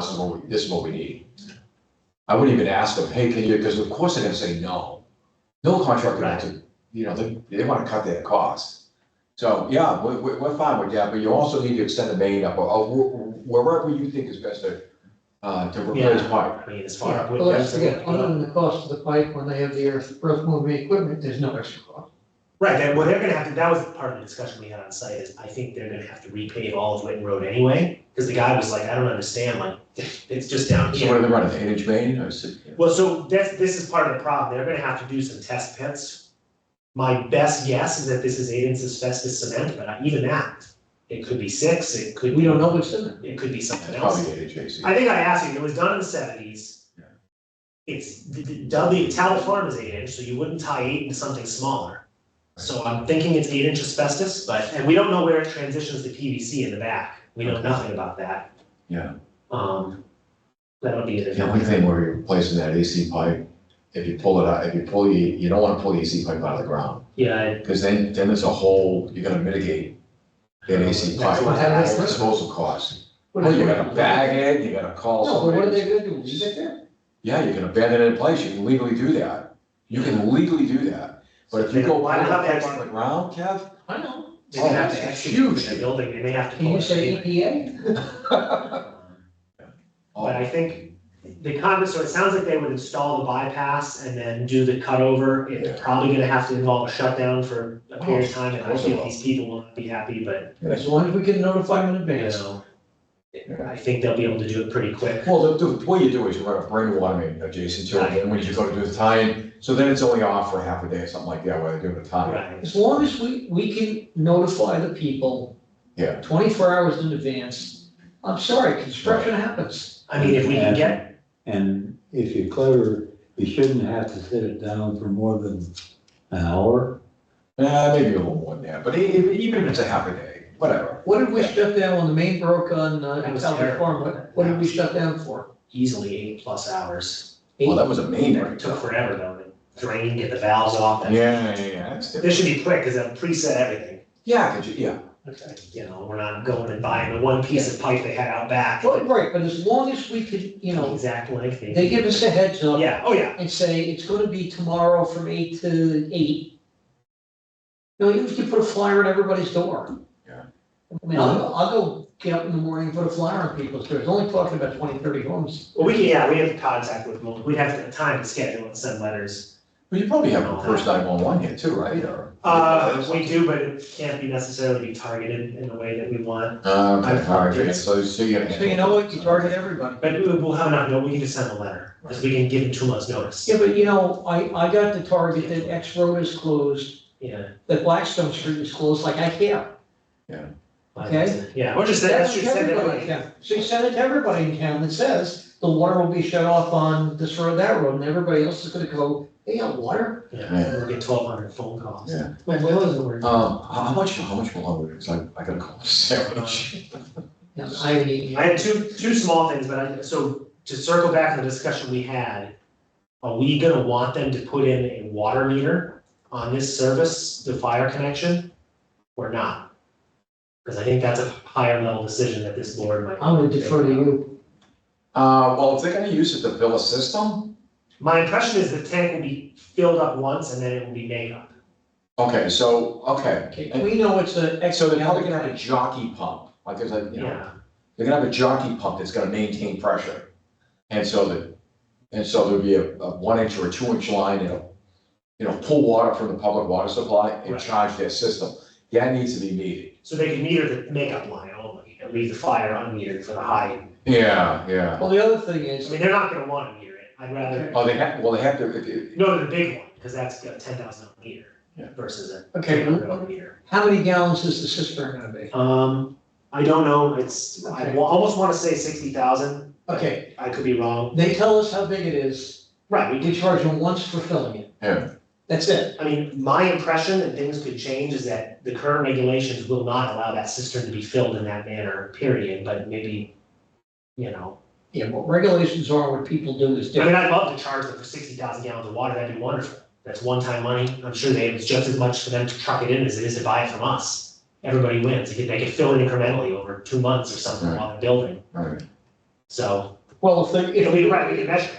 this is what we need. I wouldn't even ask them, hey, can you, because of course they're gonna say no. No contractor wants to, they want to cut their costs. So, yeah, we're fine with that, but you also need to extend the main up, or wherever you think is best to replace pipe. I mean, as far up Well, let's Whitten forget, other than the cost of the pipe, when they have the earth moving equipment, there's no extra cost. Right, well, they're gonna have to, that was part of the discussion we had on site, is I think they're gonna have to repave all of Whitten Road anyway, because the guy was like, I don't understand, like, it's just down So here. what are they running, an 8-inch main, or is it? Well, so this is part of the problem, they're gonna have to do some test pits. My best guess is that this is 8 inches asbestos cement, but even that, it could be 6, it could be. We don't know what's in it. It could be something It's else. probably 8-inch AC. I think I asked you, it was done in the 70s. Yeah. It's, the Talbot Farm is 8 inch, so you wouldn't tie 8 into something smaller. So I'm thinking it's 8 inch asbestos, and we don't know where it transitions to PVC in the back. We know nothing about that. Yeah. That'll be it. The only thing where you're replacing that AC pipe, if you pull it out, you don't wanna pull the AC pipe out of the ground, Yeah, because then there's a hole, you're gonna mitigate that AC That's pipe, what happens. disposal costs. What Well, is you it? gotta bag it, you gotta call No, but what are somebody. they gonna do, leave it there? Yeah, you can abandon it in place, you can legally do that. You can legally do that. But if you go Why put not the pipe that? on the ground, Kev, I know. they may have Oh, to that's execute huge. that building, they may have to. Can pull you it say anyway. EPA? But I think so it sounds like they would install the bypass and then do the cutover. It's probably gonna have to involve a shutdown for a period of time, and I feel these people will not be happy, but, As long as we can notify them in you advance. know. I think they'll be able to do it pretty quick. well, the way you do it is you run a brand new water main adjacent to it, and when you go to do the tie-in, So then it's only off for half a day or something like that, while they're doing the time. Right. As long as we can notify the people Yeah, 24 hours in advance, I'm sorry, construction happens. I mean, if we can get, And if you're clever, you shouldn't have to sit it down for more than an hour. maybe a little more than that, but even if it's a half a day, whatever. What did we shut down when the main broke on, That was Calvert terrible. Farm? What did we shut down for? easily 8+ hours. Well, that was a main It break. took forever though, to drain, get the valves off. Yeah, that's different. This should be quick, because I've preset everything. Yeah, yeah. Okay. You know, we're not going and buying the one piece of pipe they had out back. Well, right, but as long as we could, Exact length. they give us a heads up Yeah, oh yeah, and say, it's gonna be tomorrow from 8 to 8. Even if you put a flyer on everybody's door. Yeah. I mean, I'll go get up in the morning and put a flyer on people's doors, only talking about 20, 30 homes. well, we have contact with them, we'd have to time to schedule and send letters. Well, you probably have a first 911 here too, right, or? We do, but it can't be necessarily be targeted in the way that we want. Okay, all right, so you're. So you know what, you target everybody. But we'll have enough, no, we can just send a letter, because we can give them 2 months' notice. Yeah, but I got the target that X Road is closed, Yeah. that Blackstone Street is closed, like I care. Okay. Yeah, or just that, should send Everybody in everybody. town. So you send it to everybody in town that says, the water will be shut off on this road, that road, and everybody else is gonna go, they got water? Yeah, we'll get 1,200 phone calls. Yeah. My well isn't working. How much longer, because I gotta call sandwich. Yeah, I haven't eaten I yet. had two small things, but so to circle back to the discussion we had, are we gonna want them to put in a water meter on this service, the fire connection, or not? Because I think that's a higher level decision that this board might. I'm gonna defer to you. Well, if they're gonna use it to fill a system, My impression is the tank will be filled up once and then it will be made up. okay, okay. Okay, we know it's a. So they're probably gonna have a jockey pump, like there's a, Yeah, they're gonna have a jockey pump that's gonna maintain pressure. And so there'll be a 1 inch or a 2 inch line, pull water from the public water supply and Right. charge their system. That needs to be metered. so they can meter the makeup line only and leave the fire unmetered for the high. Yeah. Well, the other thing I is, mean, they're not gonna wanna meter it. I'd rather, Oh, they have to, no, the big one, because that's got 10,000 meter Yeah. versus a okay, 300 meter. how many gallons is the cistern gonna be? I don't know, I almost wanna say 60,000. Okay, I could be wrong. they tell us how big it is, Right, we we did, charge them once for filling it. Yeah. That's it. I mean, my impression, and things could change, is that the current regulations will not allow that cistern to be filled in that manner, period, but maybe, Yeah, what regulations are, what people do is I mean, different. I'd love to charge them for 60,000 gallons of water, that'd be wonderful. That's one-time money, I'm sure it's just as much for them to truck it in as it is to buy it from us. Everybody wins, they could fill it incrementally over 2 months or something Right. while they're building, Right. so, Well, if they, it'll be right, we can measure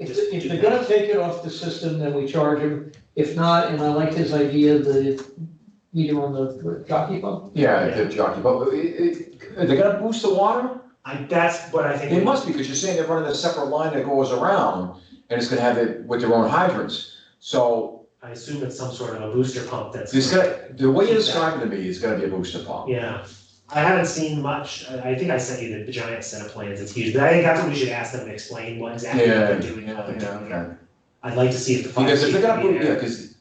it. if they're gonna take it off the system, then we charge them. If not, and I like his idea, the meter on the jockey pump. Yeah, the jockey, but are they gonna boost the water? That's what I think. They must, because you're saying they're running a separate line that goes around, and it's gonna have it with their own hydrants. So, I assume it's some sort of a booster pump that's. the way you're describing it to me is gonna be a booster pump. Yeah, I haven't seen much, I think I sent you the giant set of plans, it's huge, but I think that's what we should ask them to explain what exactly they're doing, how they're doing it. Okay. I'd like to see if the fire Because if chief they're gonna, can be yeah, there. because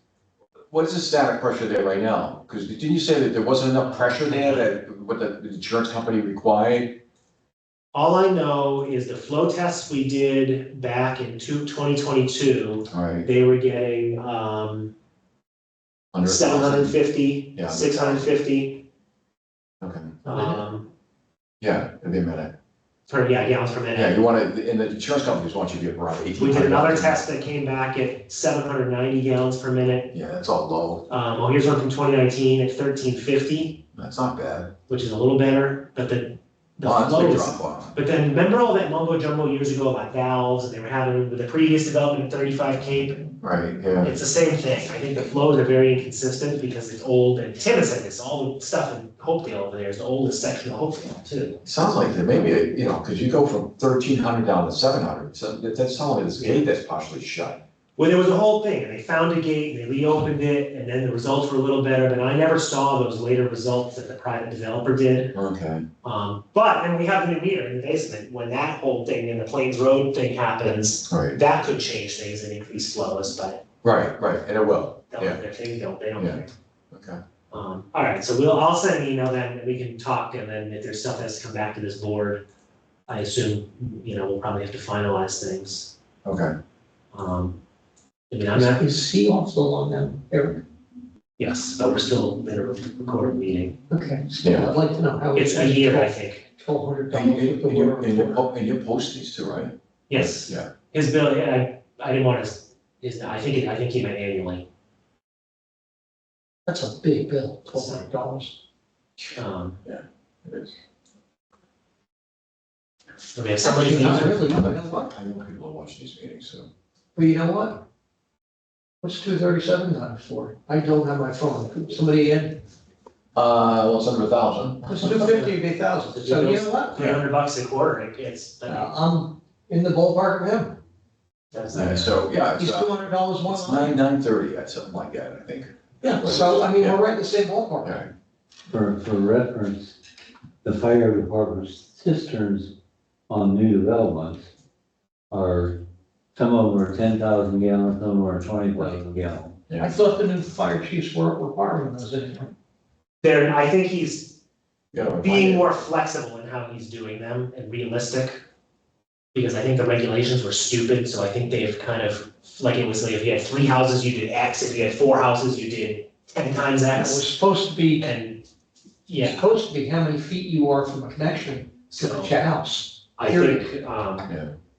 what is the static pressure there right now? Because didn't you say that there wasn't enough pressure there that, what the insurance company required? All I know is the flow tests we did back in 2022, All right. they were getting, Under 1,000? 750, Yeah. 650, Okay, yeah, it'd be a minute. gallons per minute. Yeah, you wanna, and the insurance companies want you to be around 1,800. We did another test that came back at 790 gallons per minute. Yeah, that's all low. Here's one from 2019 at 1350, That's not bad. which is a little better, but the Oh, that's a flow big is. drop off. But then remember all that mumbo jumbo years ago about valves, and they were having with the previous development at 35 Cape? Right, yeah. It's the same thing. I think the flows are very inconsistent because it's old, and Tim has said this, all the stuff in Hopedale over there is the oldest section of Hopedale too. Sounds like there may be, because you go from 1,300 down to 700, so that's telling me this gate that's partially shut. Well, there was a whole thing, and they found a gate, and they reopened it, and then the results were a little better, but I never saw those later results that the private developer did. Okay. But then we have the new meter in the basement, when that whole thing in the Plains Road thing happens, Right. that could change things and increase flows, but Right, and it will, They'll yeah, have their thing, they don't Yeah. care. okay. All right, so I'll send an email then, and we can talk, and then if there's stuff that has to come back to this board, I assume, we'll probably have to finalize things. Okay. I mean, I'm not, Is he also on them, Eric? yes, but we're still in a recorded meeting. Okay, still, I'd like to know how. It's a year, I think. $1,200 And with the water report. you post these too, right? Yes. Yeah. His bill, yeah, I didn't want to, I think he meant annually. That's a big bill, $1,200. It is. I mean, if somebody's Actually, not using, really, you know what? I know people are watching these meetings, so. Well, you know what? What's 237 times 4? I don't have my phone. Somebody in? Well, it's under 1,000. It's 250, it'd be 1,000. So you know what? $300 a quarter, it's, I'm in the ballpark of him. that's, And so, yeah, He's it's $200 one line. 9:30, something like that, I think. Yeah, so I mean, we're right in the same ballpark. Yeah. For reference, the fire department's cisterns on new developments are, some of them are 10,000 gallons, some of them are 20,000 gallons. I thought the new fire chiefs weren't requiring those anymore. I think he's Yeah, being more flexible in how he's doing them and realistic. Because I think the regulations were stupid, so I think they've kind of, like it was like if you had 3 houses, you did X, if you had 4 houses, you did 10 times It X. was supposed to be, And, it's yeah, supposed to be how many feet you are from a connection to the house. I think,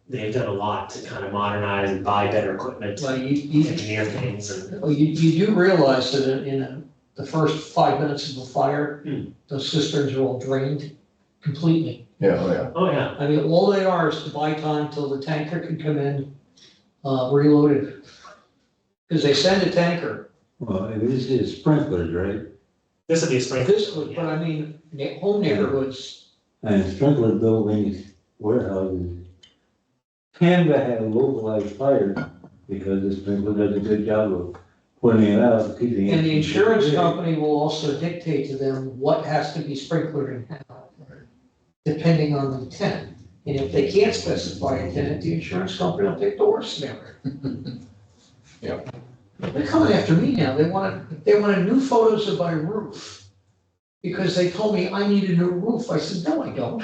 they've done a lot to kind of modernize and buy better equipment, Like you, engineer things and. well, you do realize that in the first 5 minutes of the fire, those cisterns are all drained completely. Yeah, oh, yeah. Oh, yeah. I mean, all they are is to buy time till the tanker can come in, reloaded. Because they send a tanker, Well, this is sprinklers, right? This would be a sprinkler. this would, but I mean, home neighborhoods, And sprinkler buildings, warehouses tend to have localized fires because the sprinkler does a good job of putting it out, keeping it. and the insurance company will also dictate to them what has to be sprinklered and how, depending on the tenant. And if they can't specify a tenant, the insurance company will take the worst scenario. Yep. They're coming after me now, they wanted new photos of my roof. Because they told me I need a new roof, I said, no, I don't.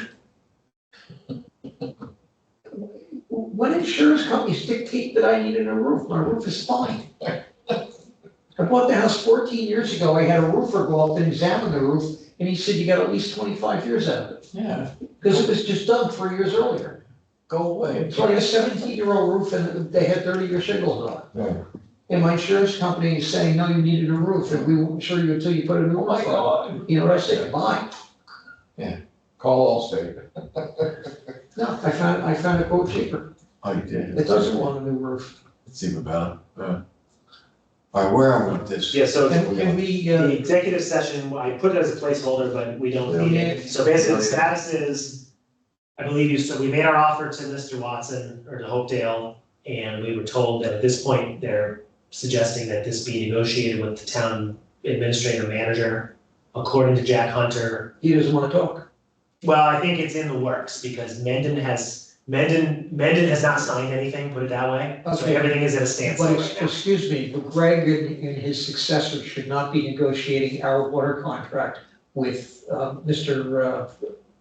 When insurance companies dictate that I need a new roof, my roof is fine. I bought the house 14 years ago, I had a roofer go up and examine the roof, and he said, you got at least 25 years out of it. Yeah, Because it was just done 3 years earlier. go away. It's like a 17-year-old roof and they had 30-year shingles on it. Yeah. And my insurance company is saying, no, you needed a roof and we won't insure you until you put a new roof on. You know what I say? Buy. Call Allstate. No, I found a quote cheaper. I did. It doesn't want a new roof. It's even better. Yeah. All right, where are we with this? Yeah, so Can we, the executive session, I put it as a placeholder, but we don't need it. So basically, the status is, I believe so we made our offer to Mr. Watson, or to Hopedale, and we were told that at this point, they're suggesting that this be negotiated with the town administrator manager, according to Jack Hunter. he doesn't want to talk. Well, I think it's in the works, because Mendon has not signed anything, put it that way. So Okay. everything is at a standstill But right now. excuse me, but Greg and his successor should not be negotiating our water contract with, Mr.,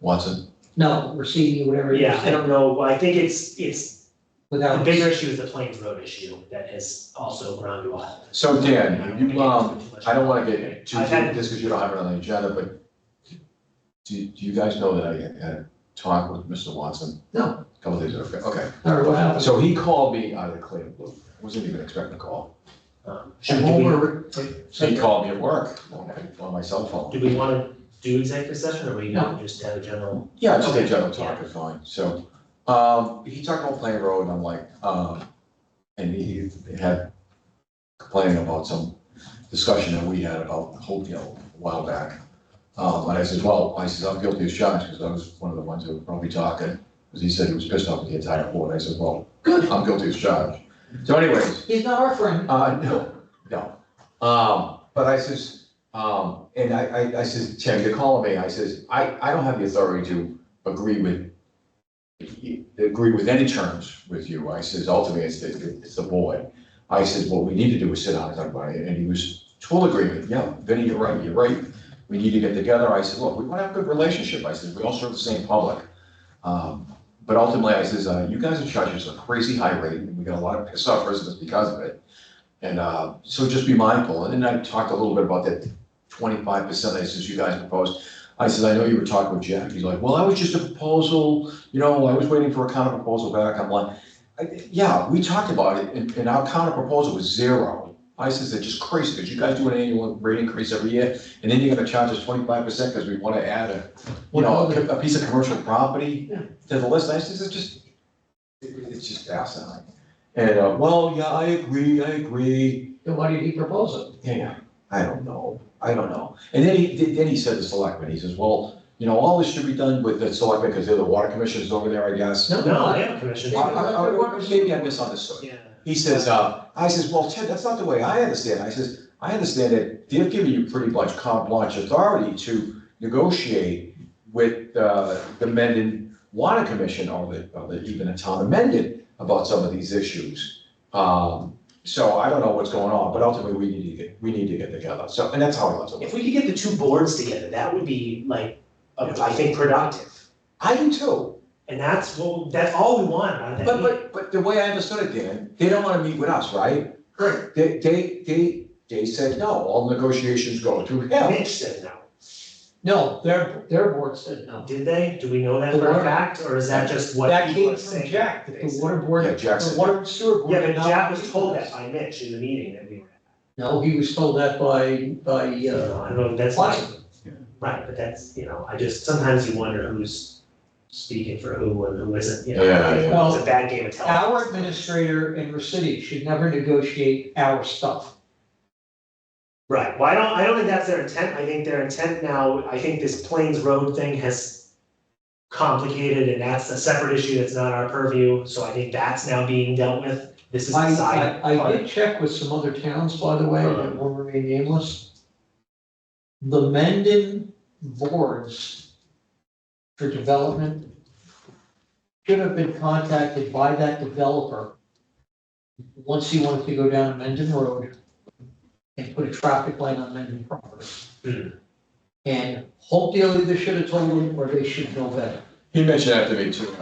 Watson? no, Rossini, whatever. it is, Yeah, I don't know, I think it's, the Without. bigger issue is the Plains Road issue that has also ground to a halt. So Dan, you, I don't wanna get too I've deep had- into this because you don't have it on the agenda, but do you guys know that I had a talk with Mr. Watson? No. A couple days ago, okay. All right, what happened? So he called me out of the clear blue, wasn't even expecting a call. Should At we, home do or? He called me at work on my cell phone. we wanna do executive session, or we No. just have a general? Yeah, just a Okay. general talk is fine, so, he talked about Plain Road, and I'm like, and he had complaining about some discussion that we had about Hopedale a while back. And I said, well, I'm guilty as charged, because I was one of the ones who were probably talking, because he said he was pissed off at the entire board, I said, well, Good. I'm guilty as charged. So anyways, He's not our friend. no. But I says, and I says, Tim, you're calling me, I says, I don't have the authority to agree with any terms with you. I says, ultimately, it's the board. I said, what we need to do is sit down and talk about it, and he was total agreement, yeah, Vinny, you're right, we need to get together. I said, look, we want to have a good relationship. I said, we all serve the same public. But ultimately, I says, you guys are charging us a crazy high rate, and we got a lot of pissed off residents because of it. And so just be mindful. And then I talked a little bit about that 25% I says you guys proposed. I said, I know you were talking with Jack. He's like, well, that was just a proposal, you know, I was waiting for a counter proposal back. I'm like, yeah, we talked about it, and our counter proposal was 0. I says, it's just crazy, because you guys do an annual rate increase every year, and then you're gonna charge us 25% because we want to add a piece of commercial property to the list. I says, it's just asinine. And, well, yeah, I agree. Then why did he propose it? Yeah, I don't know. And then he said to selectmen, he says, well, you know, all this should be done with the selectmen because they're the water commissioners over there, I guess. No, they have commission. Maybe I misunderstood. Yeah. He says, I says, well, Ted, that's not the way I understand it. I says, I understand that they've given you pretty much carte blanche authority to negotiate with the Mendon Water Commission or even the town of Mendon about some of these issues. So I don't know what's going on, but ultimately we need to get together. So, and that's how I left it. If we could get the two boards together, that would be like, I think, productive. I do too. And that's all we want out of that. But the way I understood it, Dan, they don't want to meet with us, right? Correct. They said no, all negotiations go through him. Mitch said no. No, their board said no. Did they? Do we know that The for a water- fact, or is that just what That people came are from saying? Jack, that the water board, Yeah, Jack said the water and sewer board. Yeah, but did not Jack was meet told with that us. by Mitch in the meeting that we were at. No, he was told that by, I don't know, that's Fine. right, but that's, sometimes you wonder who's speaking for who and who isn't, Yeah. It's a bad game of telephone. our administrator in Recife should never negotiate our stuff. Right, well, I don't think that's their intent, I think their intent now, I think this Plains Road thing has complicated, and that's a separate issue that's not our purview, so I think that's now being dealt with. This is the side I part. did check with some other towns, by the way, that will remain nameless. The Mendon boards for development should have been contacted by that developer once he wanted to go down Mendon Road and put a traffic light on Mendon property. And Hopedale either should have told them or they should know better. He mentioned that to me too.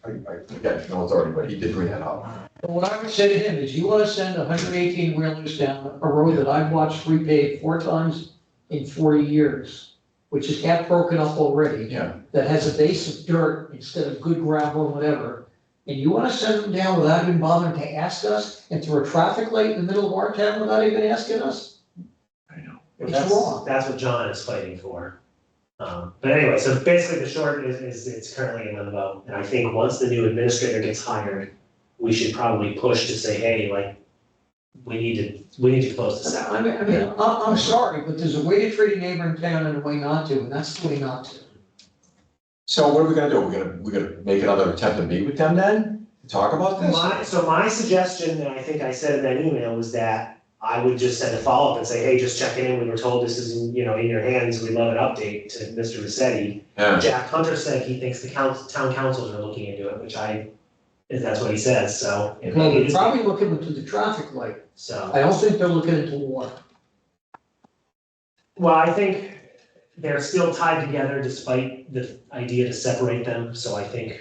I got no authority, but he did bring that up. But what I would say to him is, you wanna send 118 wheelers down a road that I've watched repaved 4 times in 40 years, which is half broken up already. Yeah. That has a base of dirt instead of good gravel or whatever, and you wanna send them down without even bothering to ask us, and through a traffic light in the middle of our town without even asking us? I know. It's wrong. That's what John is fighting for. But anyway, so basically the short is it's currently in limbo, and I think once the new administrator gets hired, we should probably push to say, hey, like, we need to close this out. I'm sorry, but there's a way to treat a neighbor in town and a way not to, and that's the way not to. So what are we gonna do? We're gonna make another attempt to meet with them then, to talk about this? So my suggestion, and I think I said in that email, was that I would just send a follow-up and say, hey, just checking in, we were told this is, in your hands, we'd love an update to Mr. Rossetti. Yeah. Jack Hunter said he thinks the town councils are looking into it, which that's what he says, so. it Well, maybe they're is- probably looking into the traffic light. So, I don't think they're looking into water. well, I think they're still tied together despite the idea to separate them, so I think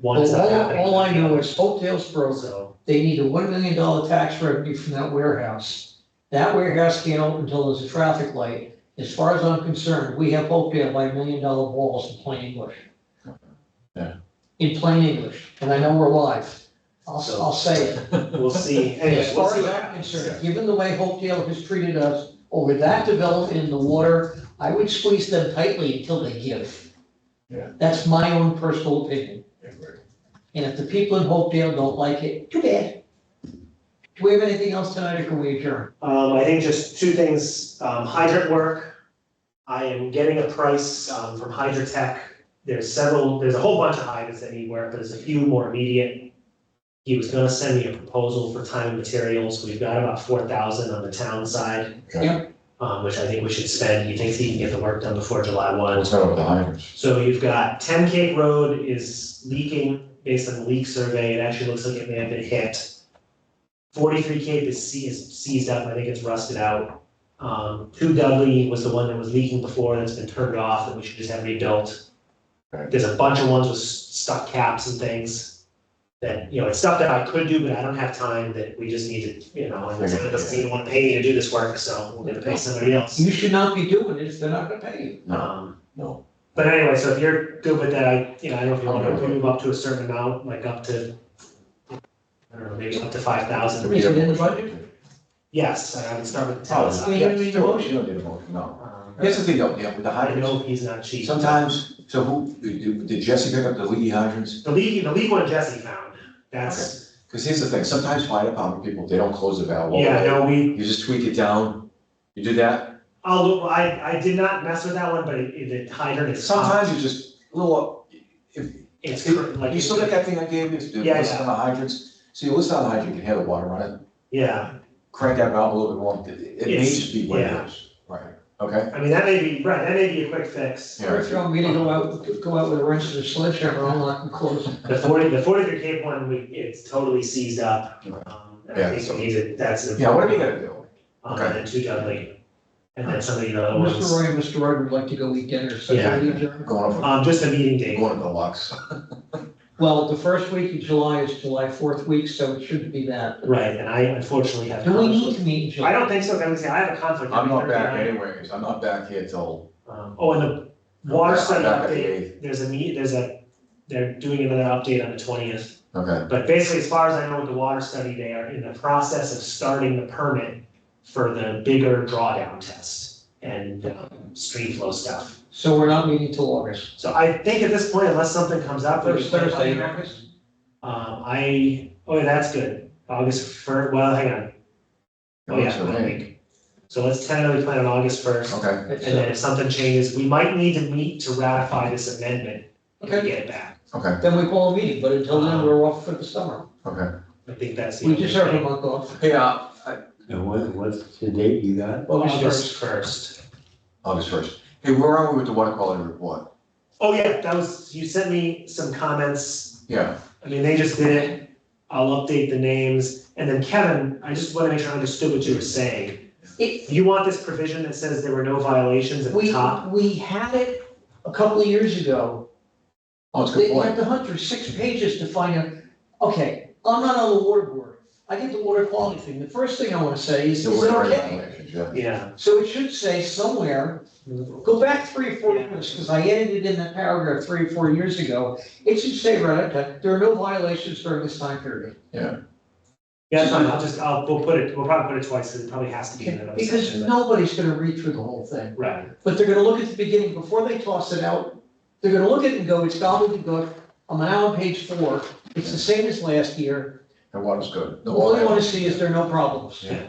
one is not happening. All I know is Hopedale's broke. So, They need a $1 million tax revenue from that warehouse. That warehouse can't open until there's a traffic light. As far as I'm concerned, we have Hopedale by $1 million balls in plain English. Yeah. In plain English, and I know we're live. I'll say it. we'll see, anyway, As we'll far see as what I'm happens. concerned, given the way Hopedale has treated us over that development in the water, I would squeeze them tightly until they give. Yeah. That's my own personal opinion. And if the people in Hopedale don't like it, too bad. Do we have anything else tonight, or can we adjourn? I think just two things, hydrant work. I am getting a price, from Hydrotech. There's a whole bunch of hydrants that need work, but there's a few more immediate. He was gonna send me a proposal for time and materials. We've got about 4,000 on the town side. Okay. Yep. Which I think we should spend. He thinks he can get the work done before July 1. What's going on with the hydrants? So you've got 10 Cape Road is leaking based on the leak survey. It actually looks like it may have been hit. 43 Cape is seized up, I think it's rusted out. 2 Dudley was the one that was leaking before, that's been turned off, and we should just have rebuilt. Okay. There's a bunch of ones with stuck caps and things that, it's stuff that I could do, but I don't have time, that we just need to, and it doesn't even want to pay me to do this work, so we're gonna pay somebody else. You should not be doing it if they're not gonna pay you. No. But anyway, so if you're good with that, I don't know if you want to move up to a certain amount, like up to, I don't know, maybe up to 5,000. Is it in the budget? Yes, I would start with the Oh, town side. mean, yeah, you need a still, motion. you don't need a motion, no. Um, Here's the thing though, with the I hydrants, know he's not cheap. sometimes, so did Jesse pick up the leaky hydrants? The leak one Jesse found, that's, Because here's the thing, sometimes fire department people, they don't close the valve all the yeah, way. no, You just tweak it down, you do that, I did not mess with that one, but the hydrant is. sometimes you just, a little, It's like, you still got that thing I gave you, to Yeah, listen on the hydrants? So you listen on the hydrant, you can hear the water running, Yeah, crank that valve a little bit more, it may It's- just be what it yeah. is. Right. Okay? I mean, that may be a quick fix. Yeah. Or if you want me to go out with a wrench and a sledgehammer, I'll lock and close it. The 43 Cape one, it's totally seized up. And Yeah, I think so- we need to, that's an Yeah, whatever you important. gotta do. And then 2 Dudley, and then some of the other ones. Mr. Roy would like to go eat dinner, so Yeah. can we adjourn? Going up, Just a meeting date. going to deluxe. Well, the first week of July is July 4th week, so it shouldn't be that. Right, and I unfortunately have. Do we need conflict. to meet in I July? don't think so, I was gonna say, I have a conflict. I'm not every back Thursday night. anyways, I'm not back here till, And the water I'm study back at the update, they're doing another update on the 20th. okay, But basically, as far as I know with the water study, they are in the process of starting the permit for the bigger drawdown test and stream flow stuff. So we're not meeting till August. So I think at this point, unless something comes up. First Thursday in August? Yeah, that's good. August first, well, hang on. Oh, yeah, Works for one me. week. So let's tentatively plan on August first. okay, It's, And then if something changes, we might need to meet to ratify this amendment and Okay. get it back. okay, then we call a meeting, but until then, we're off for the summer. okay. I think that's the. We only deserve a thing. month off. Hey, And what's the date you got? August August 1st. first. August first. Hey, where are we with the water quality report? Oh, yeah, you sent me some comments. Yeah, I mean, they just did it. I'll update the names. And then Kevin, I just want to make sure I understood what you were saying. You want this provision that says there were no violations at the top? We had it a couple of years ago. oh, it's a They good had point. to hunt through 6 pages to find out, okay, I'm not on the water board. I get the water quality thing. The first thing I want to say is There it were okay? violations, yeah. Yeah. So it should say somewhere, go back 3 or 4 years, because I edited in that paragraph 3 or 4 years ago. It should say right up there, there are no violations during this time period. Yeah, it's fine. We'll probably put it twice because it probably has to be in another Because section. nobody's gonna read through the whole thing. Right. But they're gonna look at the beginning, before they toss it out, they're gonna look at it and go, it's gobbledygook. I'm now on page 4, it's the same as last year. The water's good. No All they wanna violations. see is there are no problems. Yeah.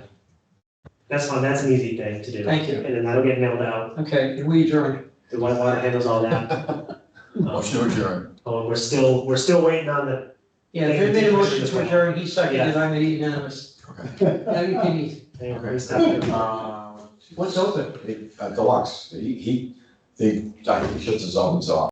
That's fine. That's an easy thing to do. Thank you. And then that'll get mailed out. Okay, and we adjourn. The white water handles all that. Motion to adjourn. Oh, we're still waiting on the, Yeah, if they made a motion to adjourn, he seconded, I made it unanimous. Okay. Now you can eat. Okay. What's open? Deluxe, I think he shuts his ovens off.